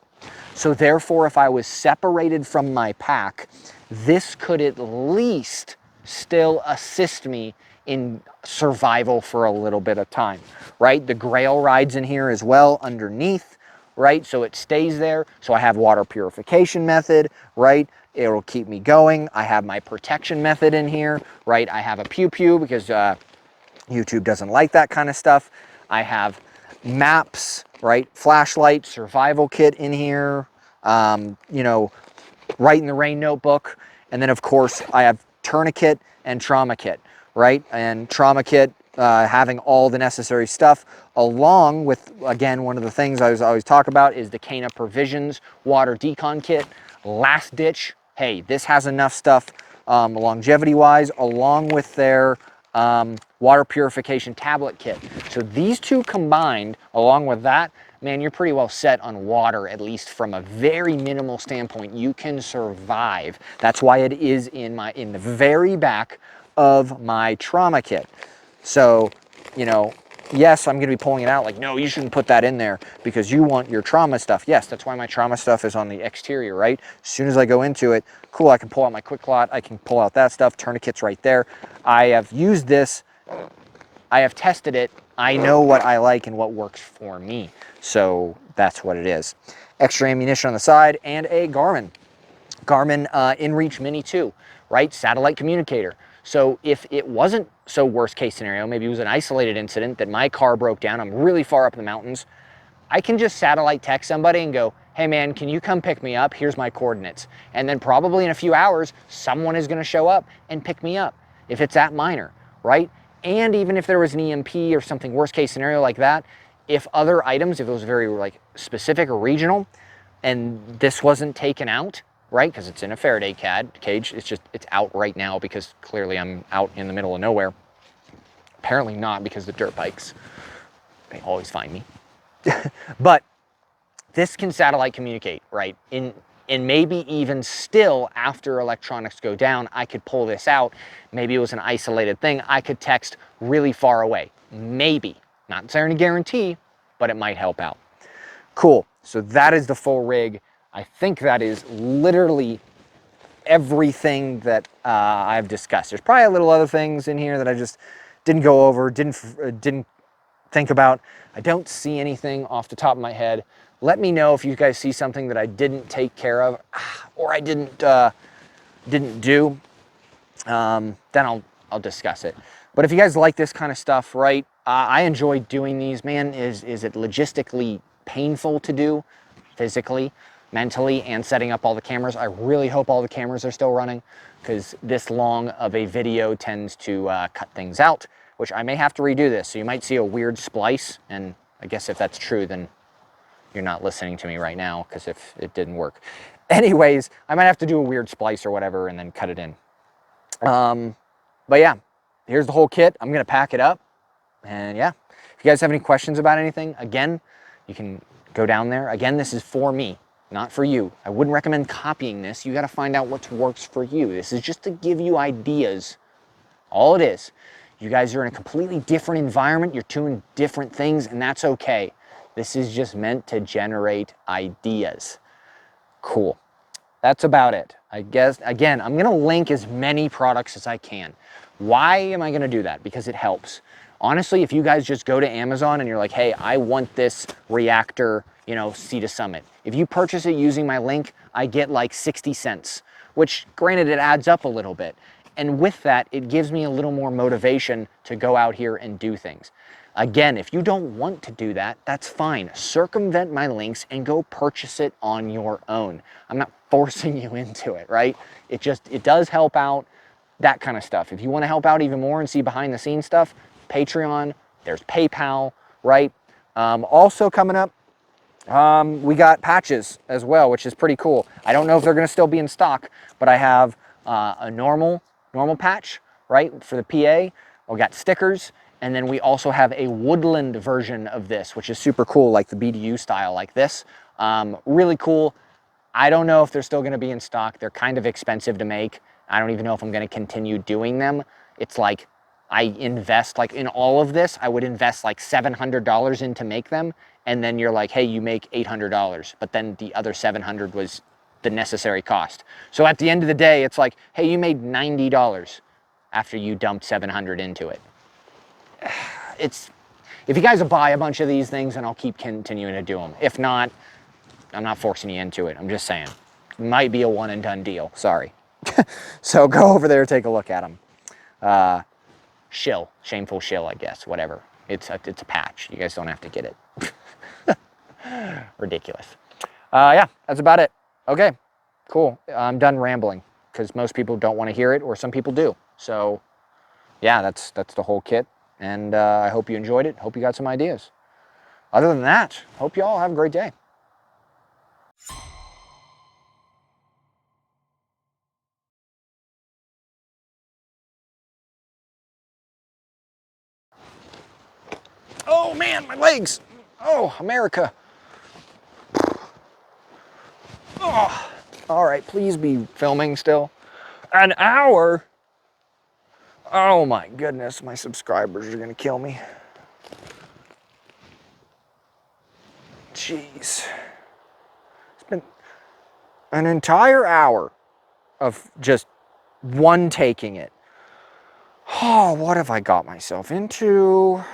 So therefore, if I was separated from my pack, this could at least still assist me in survival for a little bit of time, right? The Grail rides in here as well underneath, right? So it stays there. So I have water purification method, right? It'll keep me going. I have my protection method in here, right? I have a pew-pew because YouTube doesn't like that kind of stuff. I have maps, right? Flashlight, survival kit in here, you know, Right in the Rain notebook. And then of course I have tourniquet and trauma kit, right? And trauma kit, having all the necessary stuff, along with, again, one of the things I always talk about is the Cana Provisions water decon kit. Last ditch, hey, this has enough stuff longevity wise, along with their water purification tablet kit. So these two combined, along with that, man, you're pretty well set on water, at least from a very minimal standpoint. You can survive. That's why it is in the very back of my trauma kit. So, you know, yes, I'm going to be pulling it out like, no, you shouldn't put that in there because you want your trauma stuff. Yes, that's why my trauma stuff is on the exterior, right? As soon as I go into it, cool, I can pull out my quick clot. I can pull out that stuff. Tourniquet's right there. I have used this. I have tested it. I know what I like and what works for me. So that's what it is. Extra ammunition on the side and a Garmin InReach Mini 2, right? Satellite communicator. So if it wasn't so worst case scenario, maybe it was an isolated incident that my car broke down, I'm really far up in the mountains, I can just satellite text somebody and go, hey man, can you come pick me up? Here's my coordinates. And then probably in a few hours, someone is gonna show up and pick me up if it's that minor, right? And even if there was an EMP or something worst case scenario like that, if other items, if it was very like specific or regional and this wasn't taken out, right? Because it's in a Faraday cage. It's out right now because clearly I'm out in the middle of nowhere. Apparently not, because the dirt bikes, they always find me. But this can satellite communicate, right? And maybe even still after electronics go down, I could pull this out. Maybe it was an isolated thing. I could text really far away. Maybe. Not saying a guarantee, but it might help out. Cool. So that is the full rig. I think that is literally everything that I've discussed. There's probably a little other things in here that I just didn't go over, didn't think about. I don't see anything off the top of my head Let me know if you guys see something that I didn't take care of or I didn't do. Then I'll discuss it. But if you guys like this kind of stuff, right? I enjoy doing these, man. Is it logistically painful to do, physically, mentally, and setting up all the cameras? I really hope all the cameras are still running, because this long of a video tends to cut things out, which I may have to redo this. So you might see a weird splice, and I guess if that's true, then you're not listening to me right now, because if it didn't work. Anyways, I might have to do a weird splice or whatever and then cut it in. But yeah, here's the whole kit. I'm gonna pack it up, and yeah, if you guys have any questions about anything, again, you can go down there. Again, this is for me, not for you. I wouldn't recommend copying this. You gotta find out what works for you. This is just to give you ideas. All it is. You guys are in a completely different environment. You're doing different things, and that's okay. This is just meant to generate ideas. Cool. That's about it. I guess, again, I'm gonna link as many products as I can. Why am I gonna do that? Because it helps. Honestly, if you guys just go to Amazon and you're like, hey, I want this reactor, you know, Sea to Summit. If you purchase it using my link, I get like 60 cents, which granted it adds up a little bit. And with that, it gives me a little more motivation to go out here and do things. Again, if you don't want to do that, that's fine. Circumvent my links and go purchase it on your own. I'm not forcing you into it, right? It does help out, that kind of stuff. If you want to help out even more and see behind the scenes stuff, Patreon, there's PayPal, right? Also coming up, we got patches as well, which is pretty cool. I don't know if they're going to still be in stock, but I have a normal patch, right, for the PA. We got stickers, and then we also have a woodland version of this, which is super cool, like the BDU style, like this. Really cool. I don't know if they're still going to be in stock. They're kind of expensive to make. I don't even know if I'm going to continue doing them. It's like I invest, like in all of this, I would invest like $700 in to make them. And then you're like, hey, you make $800. But then the other $700 was the necessary cost. So at the end of the day, it's like, hey, you made $90 after you dumped $700 into it. If you guys will buy a bunch of these things, then I'll keep continuing to do them. If not, I'm not forcing you into it. I'm just saying. It might be a one and done deal. Sorry. So go over there, take a look at them. Shill. Shameful shill, I guess. Whatever. It's a patch. You guys don't have to get it. Ridiculous. Yeah, that's about it. Okay, cool. I'm done rambling, because most people don't want to hear it, or some people do. So yeah, that's the whole kit. And I hope you enjoyed it. Hope you got some ideas. Other than that, hope you all have a great day. Oh man, my legs. Oh, America. Oh, all right, please be filming still. An hour? Oh my goodness, my subscribers are gonna kill me. Jeez. It's been an entire hour of just one taking it. Oh, what have I got myself into?